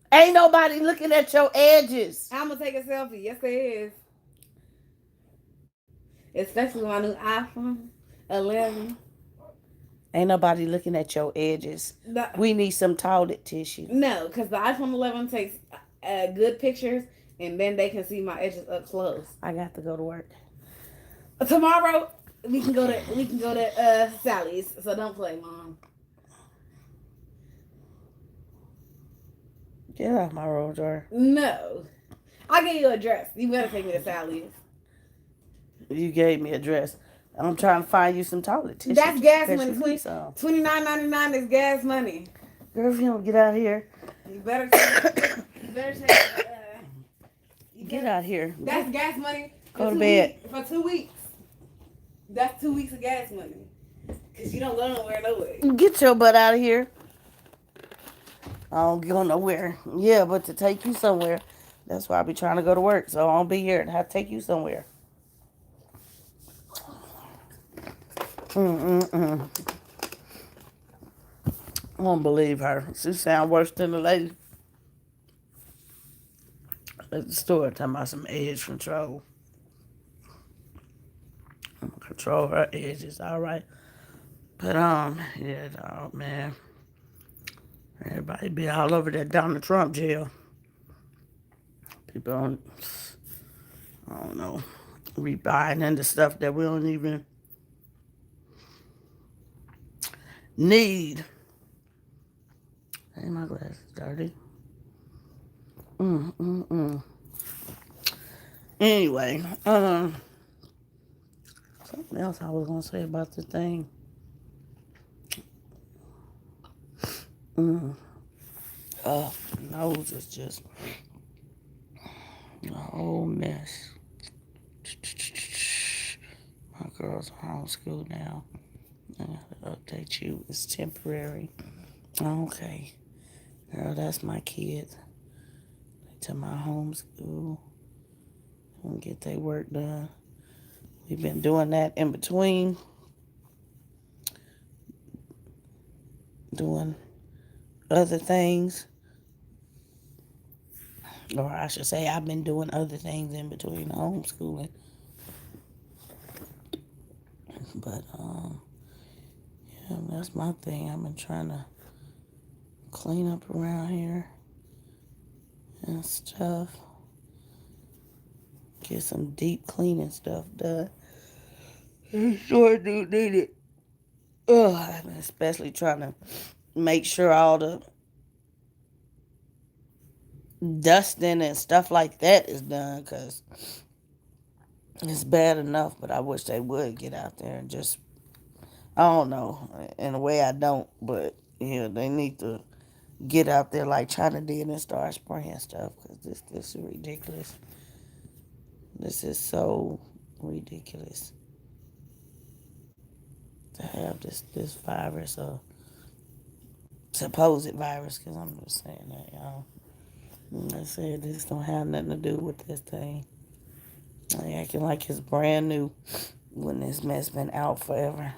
Ain't nobody looking at your edges. I'm gonna take a selfie. Yes, there is. Especially my new iPhone 11. Ain't nobody looking at your edges. No. We need some toilet tissue. No, because the iPhone 11 takes good pictures, and then they can see my edges up close. I got to go to work. Tomorrow we can go to Sally's. So don't play, Mom. Get out my road, jar. No, I'll give you a dress. You better take me to Sally's. You gave me a dress. I'm trying to find you some toilet tissue. That's gas Cause money. you need some. $29.99 is gas money. Girl, if you don't get out here. You better take. You better take. Get out here. That's gas money. Go to bed. For 2 weeks. That's 2 weeks of gas money. Cause you don't go nowhere no way. Get your butt out of here. I don't go nowhere. Yeah, but to take you somewhere. That's why I be trying to go to work. So I don't be here and have to take you somewhere. I don't believe her. She sound worse than the lady at the store talking about some edge control. Control her edges, all right. But yeah, dog, man. Everybody be all over that Donald Trump jail. People I don't know, we buying into stuff that we don't even need. Hey, my glasses dirty. Anyway, something else I was gonna say about the thing. Nose is just a whole mess. My girl's homeschool now. I gotta update you. It's temporary. Okay. Girl, that's my kid. To my homeschool and get their work done. We've been doing that in between doing other things. Or I should say I've been doing other things in between homeschooling. But yeah, that's my thing. I've been trying to clean up around here and stuff. Get some deep cleaning stuff done. I sure do need it. I've been especially trying to make sure all the dusting and stuff like that is done, because it's bad enough, but I wish they would get out there and just, I don't know, in a way I don't, but yeah, they need to get out there like China did and start spraying stuff, because this is ridiculous. This is so ridiculous to have this virus, or supposed virus, because I'm just saying that, y'all. I said this don't have nothing to do with this thing. They acting like it's brand new when this mess been out forever.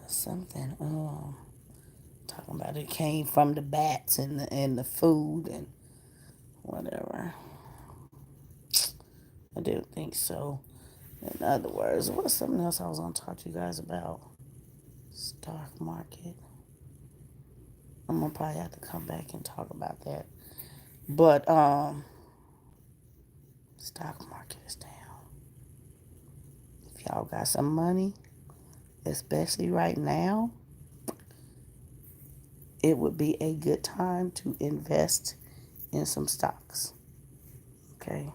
Something, talking about it came from the bats and the food and whatever. I didn't think so. In other words, what's something else I was gonna talk to you guys about? Stock market. I'm gonna probably have to come back and talk about that. But stock market is down. If y'all got some money, especially right now, it would be a good time to invest in some stocks. Okay.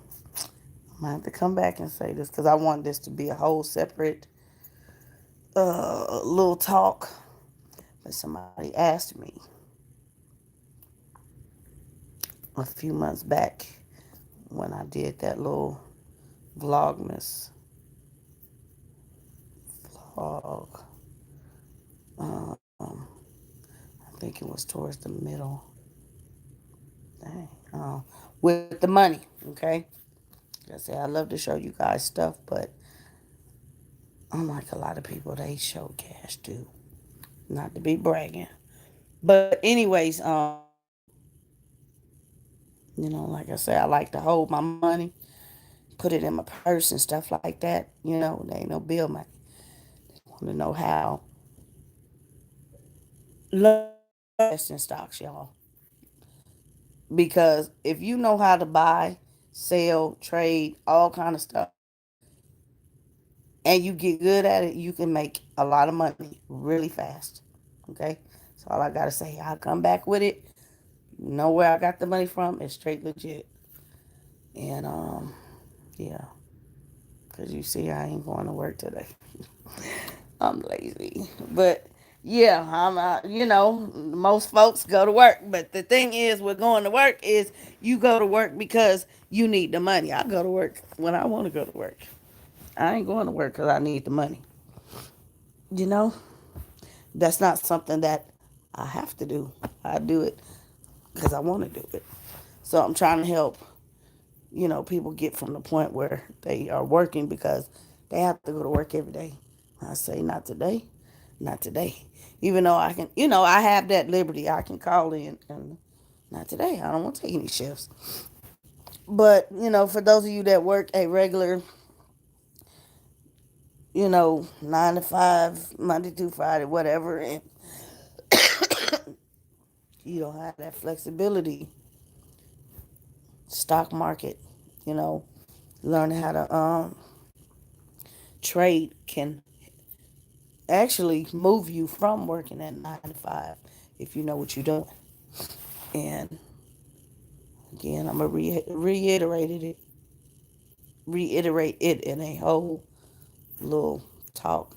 I'm gonna have to come back and say this because I want this to be a whole separate little talk. But somebody asked me a few months back when I did that little vlogmas vlog. I think it was towards the middle. Dang. With the money, okay? Like I say, I love to show you guys stuff, but unlike a lot of people, they show cash too. Not to be bragging. But anyways, like I said, I like to hold my money, put it in my purse and stuff like that. There ain't no bill money. They want to know how low invest in stocks, y'all. Because if you know how to buy, sell, trade, all kind of stuff, and you get good at it, you can make a lot of money really fast. Okay? That's all I gotta say. I'll come back with it. Know where I got the money from. It's straight legit. And yeah. Cause you see I ain't going to work today. I'm lazy. But yeah, most folks go to work. But the thing is with going to work is you go to work because you need the money. I go to work when I want to go to work. I ain't going to work because I need the money. You know, that's not something that I have to do. I do it because I want to do it. So I'm trying to help, people get from the point where they are working because they have to go to work every day. I say, not today, not today. Even though I can, I have that liberty. I can call in and not today. I don't want to take any shifts. But, for those of you that work a regular, 9 to 5, Monday through Friday, whatever, and you don't have that flexibility, stock market, you know, learning how to trade can actually move you from working at 9 to 5 if you know what you're doing. And again, I'm gonna reiterate it in a whole little talk.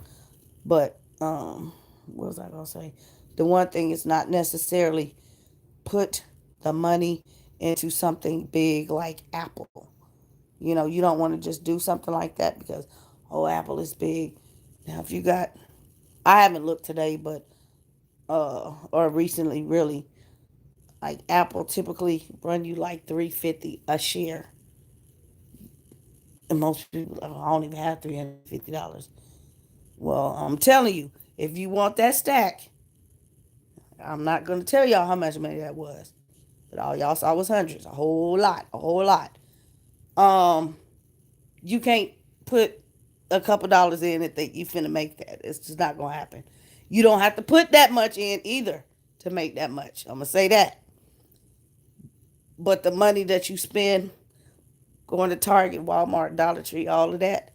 But what was I gonna say? The one thing is not necessarily put the money into something big like Apple. You don't want to just do something like that because Apple is big. Now, if you got, I haven't looked today, but or recently, really, like Apple typically run you like 350 a share, and most people I don't even have $350. Well, I'm telling you, if you want that stack, I'm not gonna tell y'all how much money that was, but all y'all saw was hundreds, a whole lot. Um, you can't put a couple dollars in and think you finna make that. It's just not gonna happen. You don't have to put that much in either to make that much. I'm gonna say that. But the money that you spend going to Target, Walmart, Dollar Tree, all of that,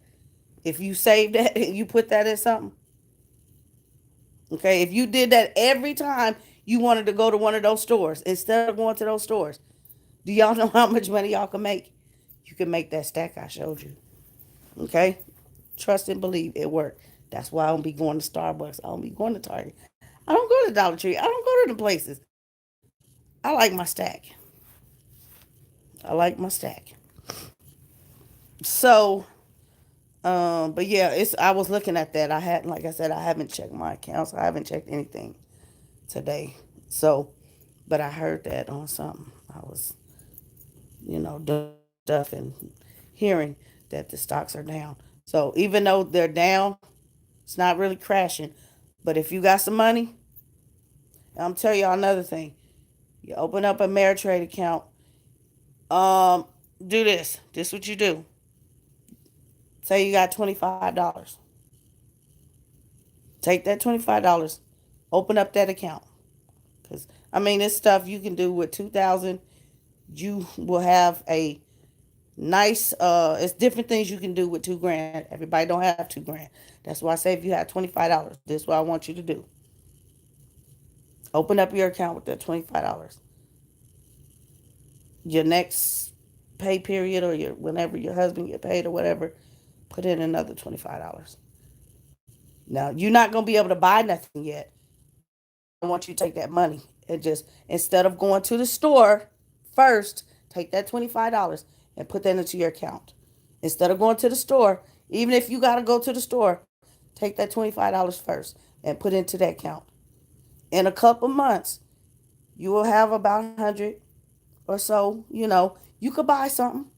if you save that and you put that in something, okay, if you did that every time you wanted to go to one of those stores instead of going to those stores, do y'all know how much money y'all can make? You can make that stack I showed you. Okay? Trust and believe it worked. That's why I don't be going to Starbucks. I don't be going to Target. I don't go to Dollar Tree. I don't go to the places. I like my stack. I like my stack. So, but yeah, I was looking at that. I hadn't, like I said, I haven't checked my accounts. I haven't checked anything today. So, but I heard that on something. I was, doing some stuff and hearing that the stocks are down. So even though they're down, it's not really crashing. But if you got some money, I'm telling y'all another thing. You open up a Ameritrade account. Um, do this. This is what you do. Say you got $25. Take that $25. Open up that account. Cause I mean, it's stuff you can do with 2,000. You will have a nice. It's different things you can do with 2 grand. Everybody don't have 2 grand. That's why I say if you have $25, this is what I want you to do. Open up your account with that $25. Your next pay period or your whenever your husband get paid or whatever, put in another $25. Now you're not gonna be able to buy nothing yet, but I want you to take that money and just instead of going to the store first, take that $25 and put that into your account. Instead of going to the store, even if you gotta go to the store, take that $25 first and put into that account. In a couple months, you will have about 100 or so. You could buy something,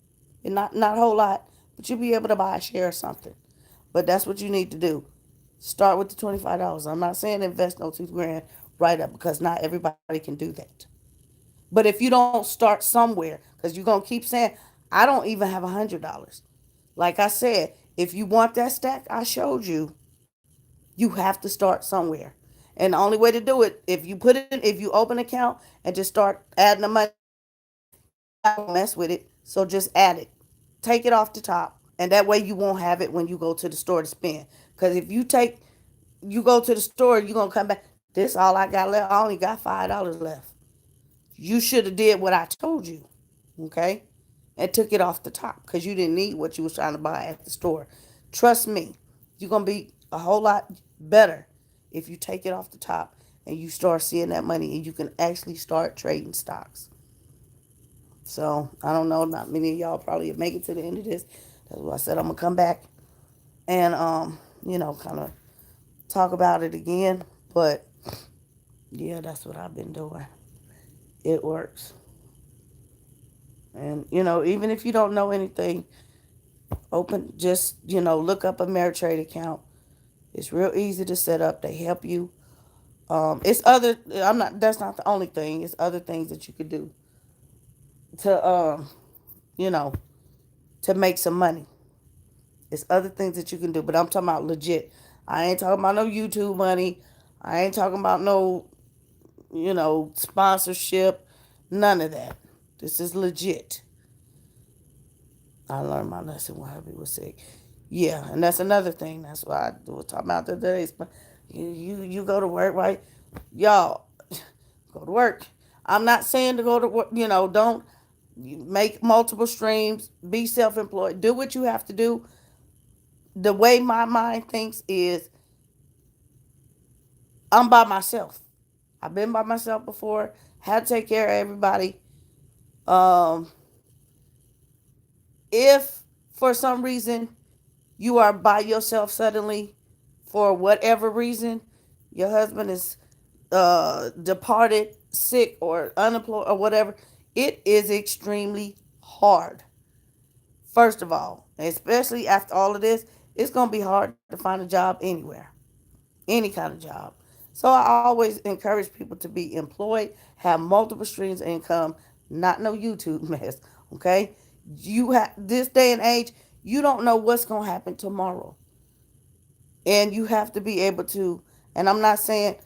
and not a whole lot, but you'll be able to buy a share of something. But that's what you need to do. Start with the $25. I'm not saying invest no 2 grand right up because not everybody can do that. But if you don't start somewhere, because you're gonna keep saying, I don't even have $100. Like I said, if you want that stack I showed you, you have to start somewhere. And the only way to do it, if you open an account and just start adding the money not gonna mess with it. So just add it. Take it off the top. And that way you won't have it when you go to the store to spend. Because if you go to the store, you're gonna come back. This all I got left. I only got $5 left. You should have did what I told you. Okay? And took it off the top because you didn't need what you was trying to buy at the store. Trust me, you're gonna be a whole lot better if you take it off the top and you start seeing that money and you can actually start trading stocks. So I don't know, not many of y'all probably make it to the end of this. That's why I said I'm gonna come back and kind of talk about it again. But yeah, that's what I've been doing. It works. And even if you don't know anything, open just look up a Ameritrade account. It's real easy to set up. They help you. It's other. I'm not. That's not the only thing. It's other things that you could do to you know to make some money. It's other things that you can do. But I'm talking about legit. I ain't talking about no YouTube money. I ain't talking about no sponsorship. None of that. This is legit. I learned my lesson when hubby was sick. Yeah, and that's another thing. That's why I was talking about the other day. You go to work, right? Y'all, go to work. I'm not saying to go to work. Don't make multiple streams. Be self-employed. Do what you have to do. The way my mind thinks is, I'm by myself. I've been by myself before. Had to take care of everybody. Um, if for some reason you are by yourself suddenly, for whatever reason, your husband is departed, sick, or unemployed, or whatever, it is extremely hard. First of all, especially after all of this, it's going to be hard to find a job anywhere, any kind of job. So I always encourage people to be employed, have multiple streams of income, not no YouTube mess. Okay, you have this day and age, you don't know what's going to happen tomorrow, and you have to be able to. And I'm not saying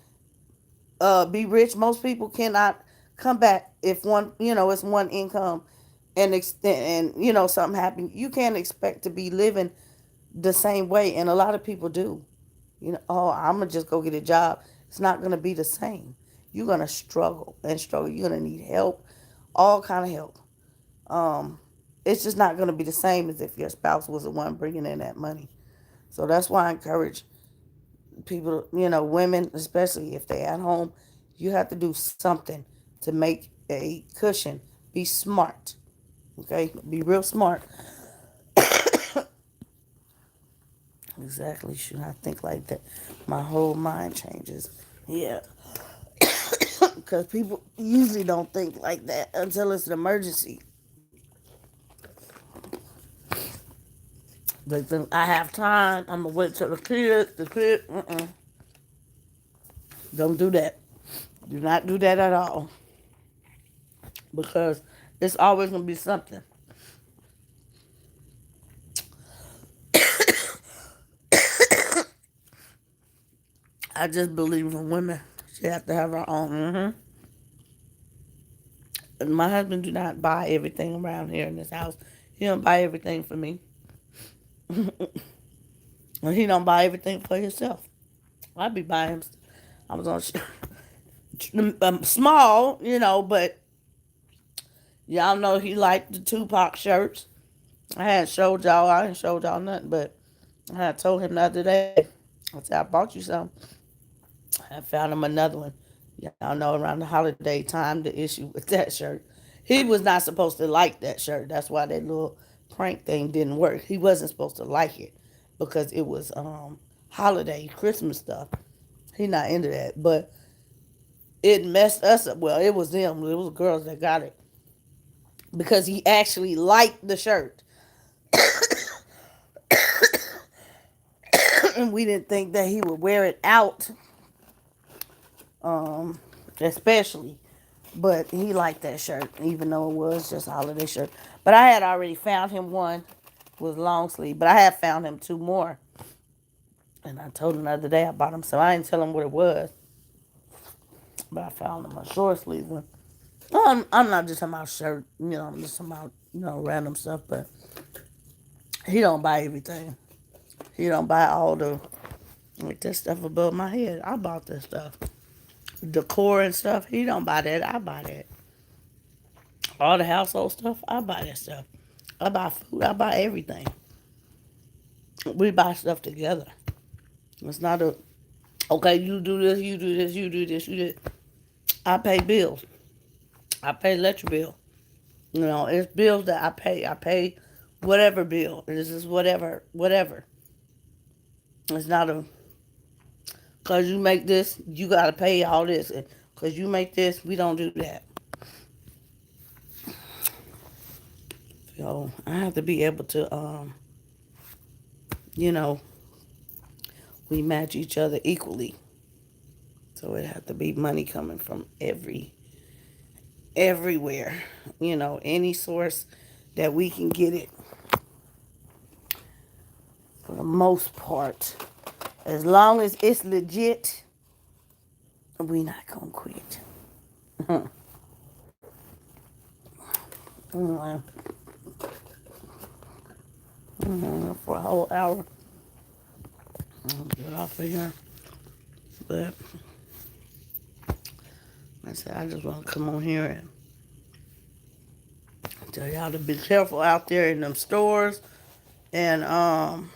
be rich. Most people cannot come back if it's one income, and something happened. You can't expect to be living the same way, and a lot of people do. Oh, I'm gonna just go get a job. It's not gonna be the same. You're gonna struggle and struggle. You're gonna need help, all kind of help. Um, it's just not gonna be the same as if your spouse was the one bringing in that money. So that's why I encourage people, women, especially if they're at home, you have to do something to make a cushion. Be smart, okay? Be real smart. Exactly. Should I think like that? My whole mind changes. Yeah. Because people usually don't think like that until it's an emergency. They think, I have time. I'm going to wait till the kid. Don't do that. Do not do that at all. Because it's always going to be something. I just believe in women. She has to have her own. And my husband do not buy everything around here in this house. He don't buy everything for me. And he don't buy everything for himself. I be buying him. I was on small, but y'all know he liked the Tupac shirts. I hadn't showed y'all. I didn't show y'all nothing, but I had told him the other day. I said, I bought you some. I found him another one. Y'all know around the holiday time the issue with that shirt. He was not supposed to like that shirt. That's why that little prank thing didn't work. He wasn't supposed to like it because it was holiday Christmas stuff. He not into that. But it messed us up. Well, it was them. It was girls that got it. Because he actually liked the shirt. And we didn't think that he would wear it out. Especially. But he liked that shirt, even though it was just a holiday shirt. But I had already found him one with long sleeve. But I had found him two more. And I told him the other day I bought him some. I didn't tell him what it was. But I found him a short sleeve one. I'm not just talking about shirt, I'm just talking about, random stuff, but he don't buy everything. He don't buy all the, like, that stuff above my head. I bought that stuff. Decor and stuff, he don't buy that. I buy that. All the household stuff, I buy that stuff. I buy food, I buy everything. We buy stuff together. It's not a, okay, you do this, you do this, you do this, you do this. I pay bills. I pay electric bill. It's bills that I pay. I pay whatever bill. This is whatever, whatever. It's not a, because you make this, you got to pay all this. Because you make this, we don't do that. So I have to be able to, you know, we match each other equally. So it has to be money coming from everywhere. Any source that we can get it for the most part. As long as it's legit, we not gonna quit. For a whole hour. I'll get off of here. But I said I just want to come on here and tell y'all to be careful out there in them stores and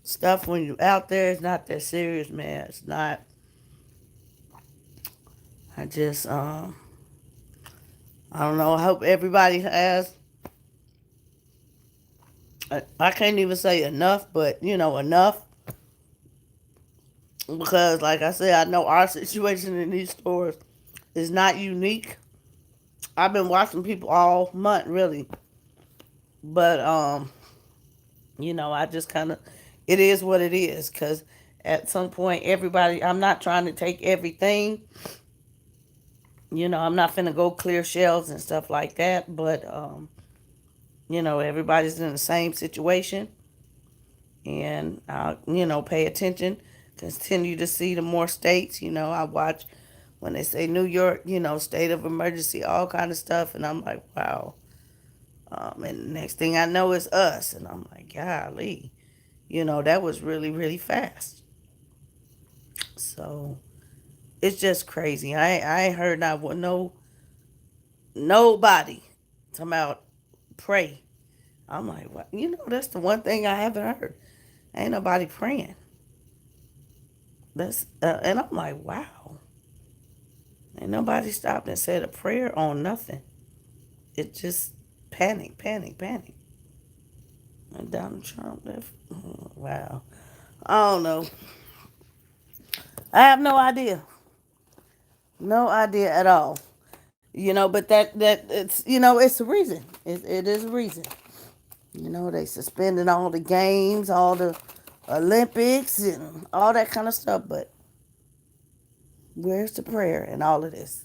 stuff when you out there. It's not that serious, man. It's not. I just I don't know. I hope everybody has. I can't even say enough, but enough because, like I said, I know our situation in these stores is not unique. I've been watching people all month, really, but I just kind of, it is what it is, because at some point, everybody, I'm not trying to take everything. I'm not finna go clear shelves and stuff like that, but everybody's in the same situation, and I'll, pay attention, continue to see the more states. I watch when they say New York, state of emergency, all kind of stuff, and I'm like, wow. And the next thing I know is us, and I'm like, golly, that was really, really fast. So it's just crazy. I ain't heard not nobody talking about pray. I'm like, what? That's the one thing I haven't heard. Ain't nobody praying. And I'm like, wow. Ain't nobody stopped and said a prayer on nothing. It just panic, panic, panic. And Donald Trump left. Wow. I don't know. I have no idea. No idea at all. But that it's it's a reason. It is a reason. They suspended all the games, all the Olympics, and all that kind of stuff. But where's the prayer and all of this?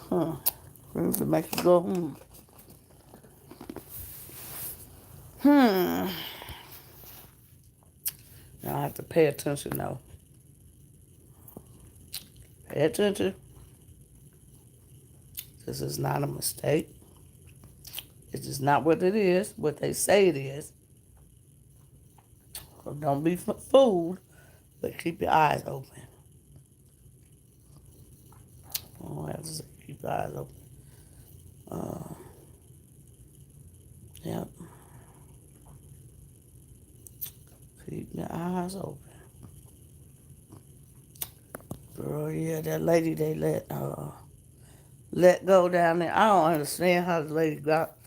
Huh. To make you go, Hmm. Now I have to pay attention now. Pay attention. This is not a mistake. It's just not what it is, what they say it is. So don't be fooled, but keep your eyes open. I have to say, keep your eyes open. Uh, yep. Keep your eyes open. Girl, yeah, that lady they let go down there. I don't understand how the lady got.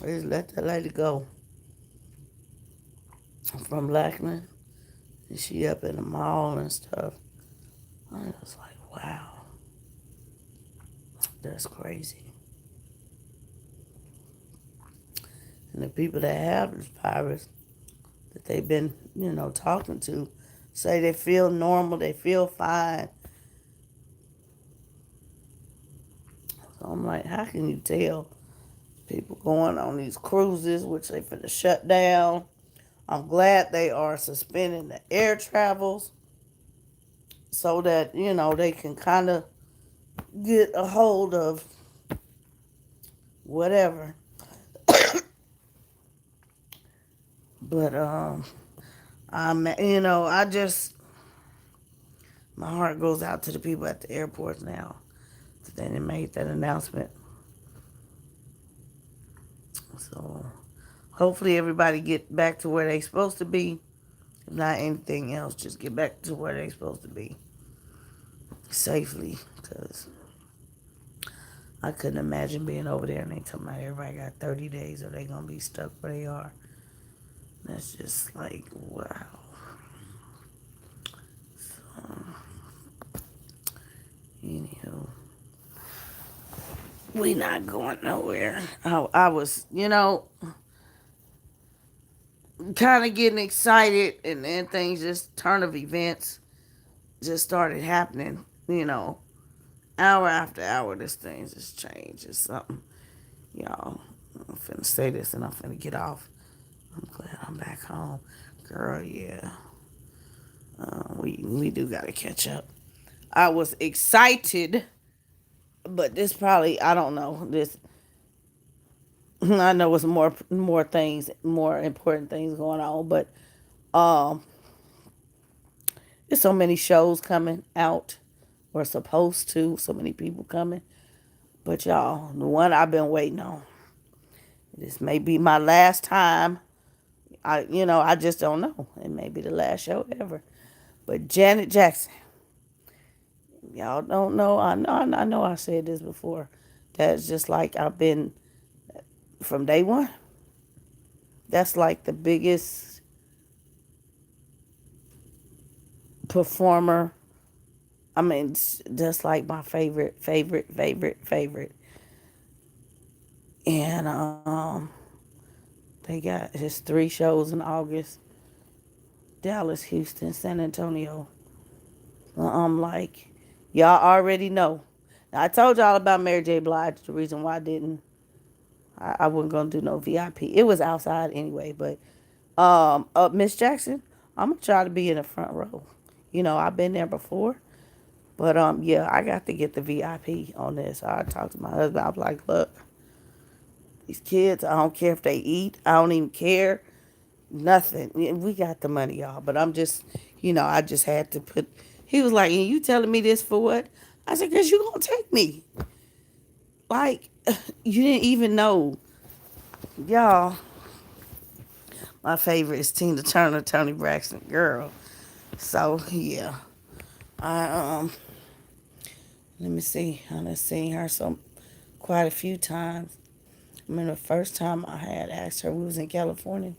They just let that lady go from Lackman. And she up in the mall and stuff. I was like, wow, that's crazy. And the people that have this virus that they've been, talking to, say they feel normal, they feel fine. So I'm like, how can you tell people going on these cruises, which they finna shut down? I'm glad they are suspending the air travels so that, they can kind of get a hold of whatever. But I just my heart goes out to the people at the airports now. Then they made that announcement. So hopefully everybody get back to where they supposed to be. If not anything else, just get back to where they supposed to be safely. Because I couldn't imagine being over there and they talking about everybody got 30 days or they gonna be stuck where they are. That's just like wow. So anywho, we not going nowhere. I was, kind of getting excited, and then things just turn of events just started happening. Hour after hour, this thing just changed. It's something, y'all. I'm finna say this, and I'm finna get off. I'm glad I'm back home, girl. Yeah, we do gotta catch up. I was excited, but this probably I don't know this. I know it's more things, more important things going on, but um, there's so many shows coming out or supposed to. So many people coming. But y'all, the one I've been waiting on. This may be my last time. I just don't know. It may be the last show ever. But Janet Jackson, y'all don't know. I know. I said this before. That's just like I've been from day one. That's like the biggest performer. I mean, that's like my favorite. And they got his 3 shows in August: Dallas, Houston, San Antonio. I'm like, y'all already know. Now, I told y'all about Mary J. Blige. The reason why I wasn't gonna do no VIP. It was outside anyway. But Miss Jackson, I'm gonna try to be in the front row. I've been there before. But yeah, I got to get the VIP on this. I talked to my husband. I was like, look, these kids, I don't care if they eat. I don't even care. Nothing. We got the money, y'all. But I'm just, I just had to put. He was like, and you telling me this for what? I said, because you going to take me. Like, you didn't even know. Y'all, my favorite is Tina Turner, Toni Braxton. Girl. So, yeah. I, let me see. I done seen her quite a few times. I mean, the first time I had asked her, we was in California.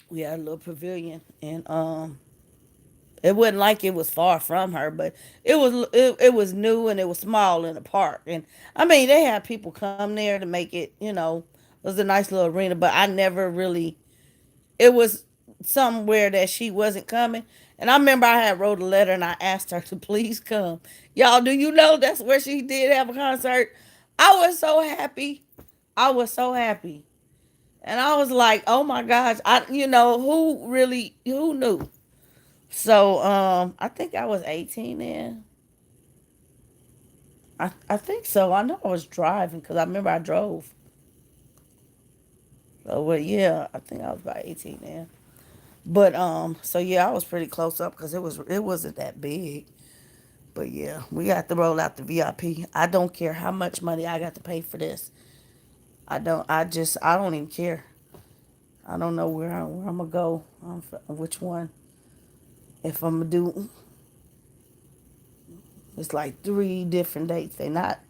We had a little pavilion, and it wasn't like it was far from her, but it was new and it was small in the park. And I mean, they had people come there to make it. It was a nice little arena, but I never really. It was somewhere that she wasn't coming, and I remember I had wrote a letter and I asked her to please come. Y'all, do you know that's where she did have a concert? I was so happy. I was so happy. And I was like, oh my gosh, who knew? So, I think I was 18 then. I think so. I know I was driving because I remember I drove. So, well, yeah, I think I was about 18 then. But so yeah, I was pretty close up because it wasn't that big. But yeah, we got to roll out the VIP. I don't care how much money I got to pay for this. I don't even care. I don't know where I'm gonna go. Which one? If I'm gonna do, it's like 3 different dates. They not.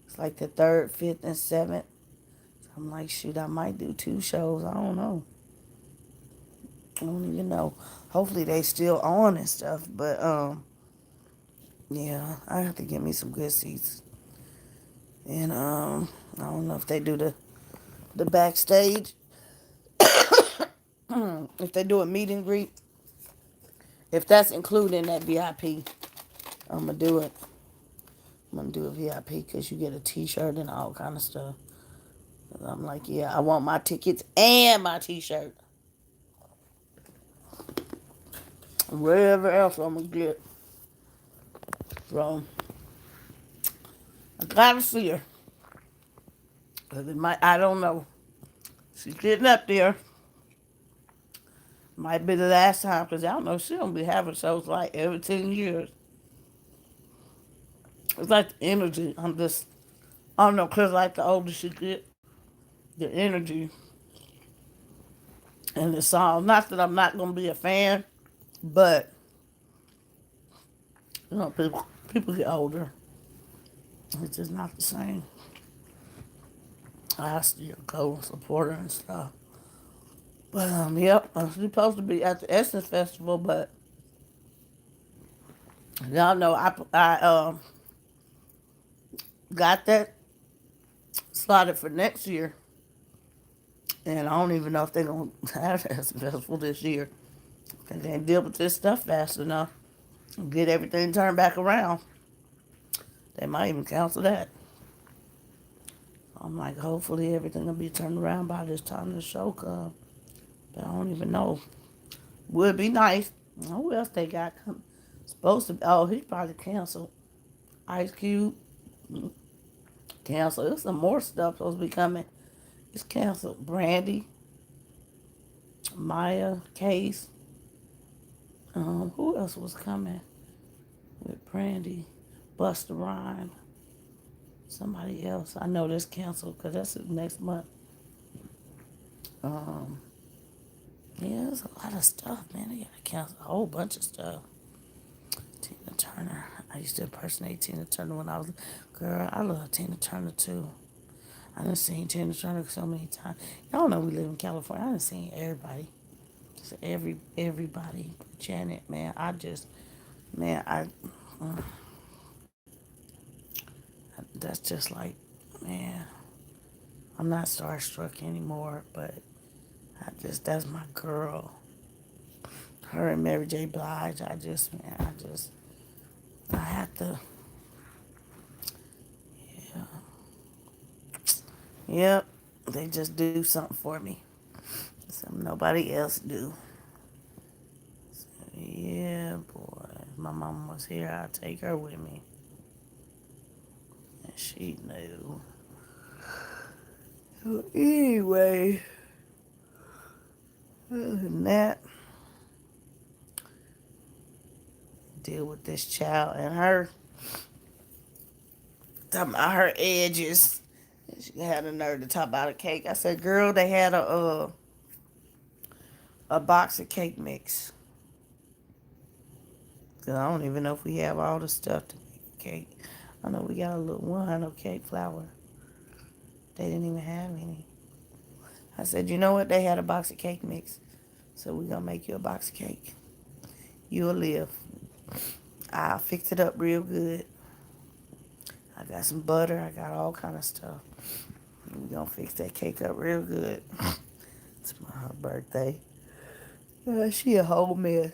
It's like the third, fifth, and seventh. So I'm like, shoot, I might do 2 shows. I don't know. I don't even know. Hopefully they still on and stuff. But yeah, I have to get me some good seats. And I don't know if they do the backstage. If they do a meet and greet. If that's included in that VIP, I'm gonna do it. I'm gonna do a VIP because you get a T-shirt and all kind of stuff. And I'm like, yeah, I want my tickets and my T-shirt. Whatever else I'm gonna get. So I gotta see her. 'Cause it might, I don't know. She's getting up there. Might be the last time because I don't know. She don't be having shows like every 10 years. It's like the energy. I don't know, because like the older she get, the energy and the song. Not that I'm not going to be a fan, but, people get older. It's just not the same. I still go and support her and stuff. But, yep, I'm supposed to be at the Essence Festival, but y'all know I got that slotted for next year. And I don't even know if they're going to have a festival this year. They didn't deal with this stuff fast enough. Get everything turned back around. They might even cancel that. I'm like, hopefully everything will be turned around by this time the show comes. But I don't even know. Would be nice. Who else they got coming? Supposed to be. Oh, he probably canceled. Ice Cube canceled. There's some more stuff supposed to be coming. It's canceled. Brandy, Maya, Case. Who else was coming with Brandy? Busta Rhyme. Somebody else. I know that's canceled because that's next month. Um, yeah, there's a lot of stuff, man. They gotta cancel a whole bunch of stuff. Tina Turner. I used to impersonate Tina Turner when I was girl. I love Tina Turner too. I done seen Tina Turner so many times. Y'all know we live in California. I done seen everybody. Just everybody. Janet, man. Uh, that's just like, man. I'm not starstruck anymore, but that's my girl. Her and Mary J. Blige. I have to. Yeah. Yep. They just do something for me. Something nobody else do. So, yeah, boy. If my mom was here, I'd take her with me. And she knew. So anyway, other than that, deal with this child and her. Talking about her edges. She had a nerve to talk about a cake. I said, girl, they had a box of cake mix. Cause I don't even know if we have all the stuff to make a cake. I know we got a little 100 cake flour. They didn't even have any. I said, you know what? They had a box of cake mix. So we're gonna make you a box of cake. You'll live. I'll fix it up real good. I got some butter. I got all kind of stuff. We're gonna fix that cake up real good. It's her birthday. She a whole mess.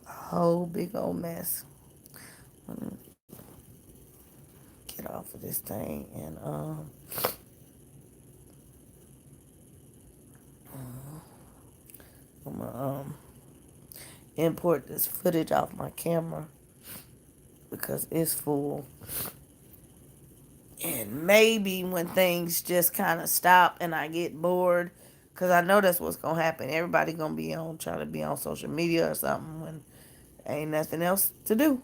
A whole big old mess. Get off of this thing and I'm gonna import this footage off my camera because it's full. And maybe when things just kind of stop and I get bored, because I know that's what's going to happen. Everybody going to be try to be on social media or something when ain't nothing else to do.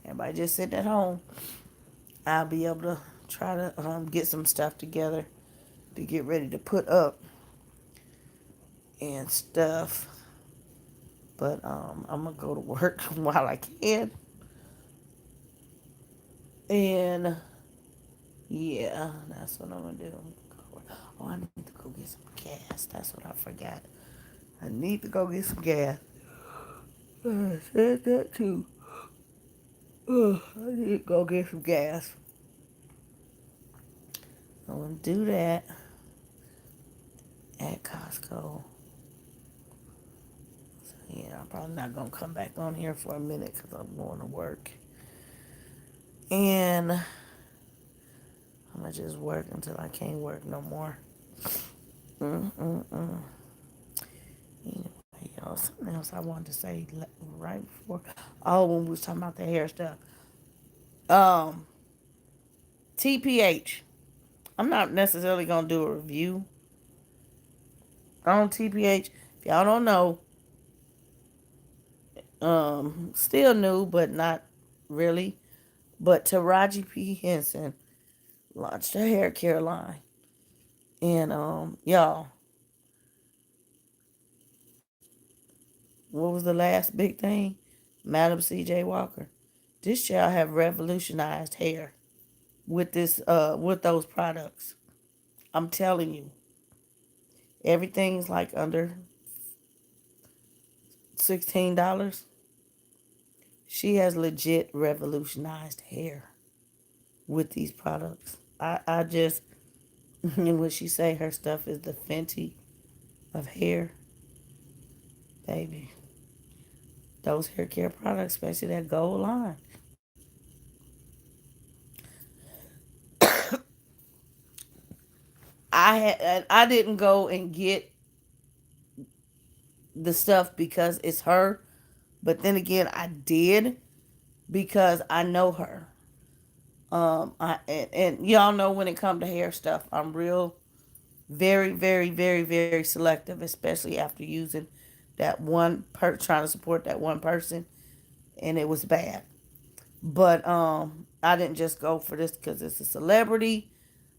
Everybody just sitting at home. I'll be able to try to get some stuff together to get ready to put up and stuff. But I'm going to go to work while I can. And yeah, that's what I'm going to do. Oh, I need to go get some gas. That's what I forgot. I need to go get some gas. I said that too. I need to go get some gas. I'm going to do that at Costco. So, yeah, I'm probably not going to come back on here for a minute because I'm going to work. And I'm going to just work until I can't work no more. Anyway, y'all. Something else I wanted to say right before. Oh, when we was talking about the hair stuff. Um, TPH. I'm not necessarily gonna do a review on TPH. If y'all don't know, still new, but not really. But Taraji P. Henson launched a hair care line. And y'all, what was the last big thing? Madam C.J. Walker. This child have revolutionized hair with those products. I'm telling you, everything's like under $16. She has legit revolutionized hair with these products. I just and when she say her stuff is the Fenty of hair, baby. Those hair care products, especially that gold line. I didn't go and get the stuff because it's her, but then again I did because I know her. And y'all know when it comes to hair stuff, I'm real very, very, very, very selective, especially after using that trying to support that one person, and it was bad. But I didn't just go for this because it's a celebrity.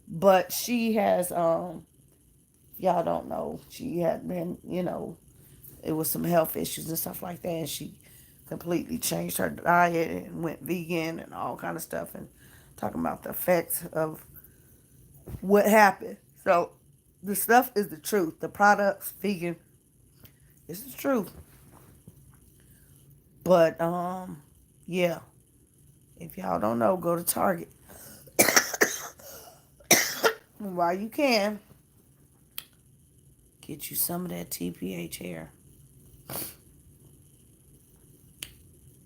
But she has y'all don't know, she had been, it was some health issues and stuff like that, and she completely changed her diet and went vegan and all kind of stuff, and talking about the effects of what happened. So the stuff is the truth. The products vegan is the truth. But yeah, if y'all don't know, go to Target while you can. Get you some of that TPH hair.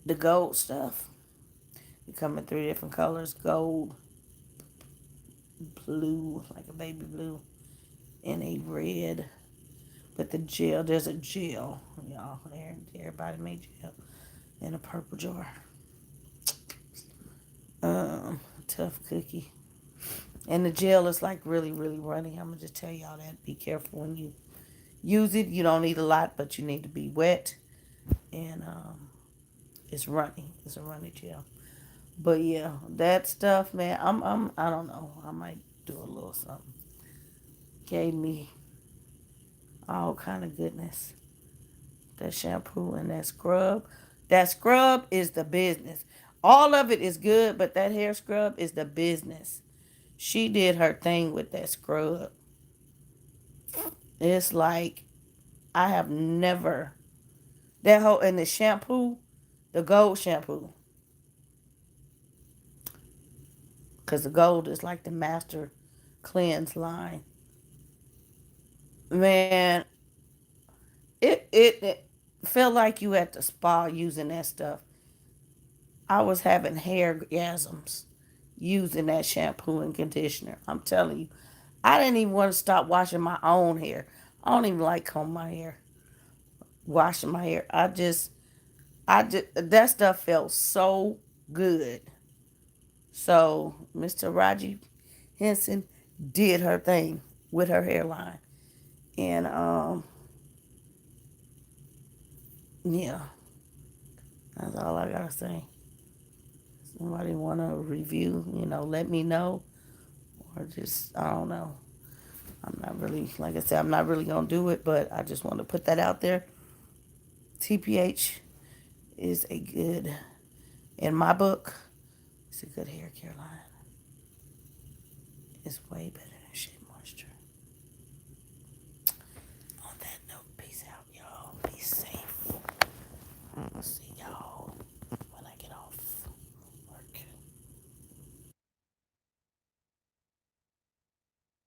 The gold stuff. It come in 3 different colors: gold, blue, like a baby blue, and a red. But the gel, there's a gel, y'all. Everybody made gel in a purple jar. Tough cookie. And the gel is like really, really runny. I'm gonna just tell y'all that. Be careful when you use it. You don't need a lot, but you need to be wet. And it's runny. It's a runny gel. But yeah, that stuff, man. I don't know. I might do a little something. Gave me all kind of goodness. That shampoo and that scrub. That scrub is the business. All of it is good, but that hair scrub is the business. She did her thing with that scrub. It's like I have never that whole and the shampoo, the gold shampoo, because the gold is like the master cleanse line. Man, it felt like you at the spa using that stuff. I was having hair gasms using that shampoo and conditioner. I'm telling you, I didn't even want to stop washing my own hair. I don't even like combing my hair, washing my hair. I just that stuff felt so good. So Mr. Raji Henson did her thing with her hairline, and yeah, that's all I gotta say. Somebody want to review? Let me know, or just I don't know. I'm not really, like I said, I'm not really gonna do it, but I just want to put that out there. TPH is a good, in my book, it's a good hair care line. It's way better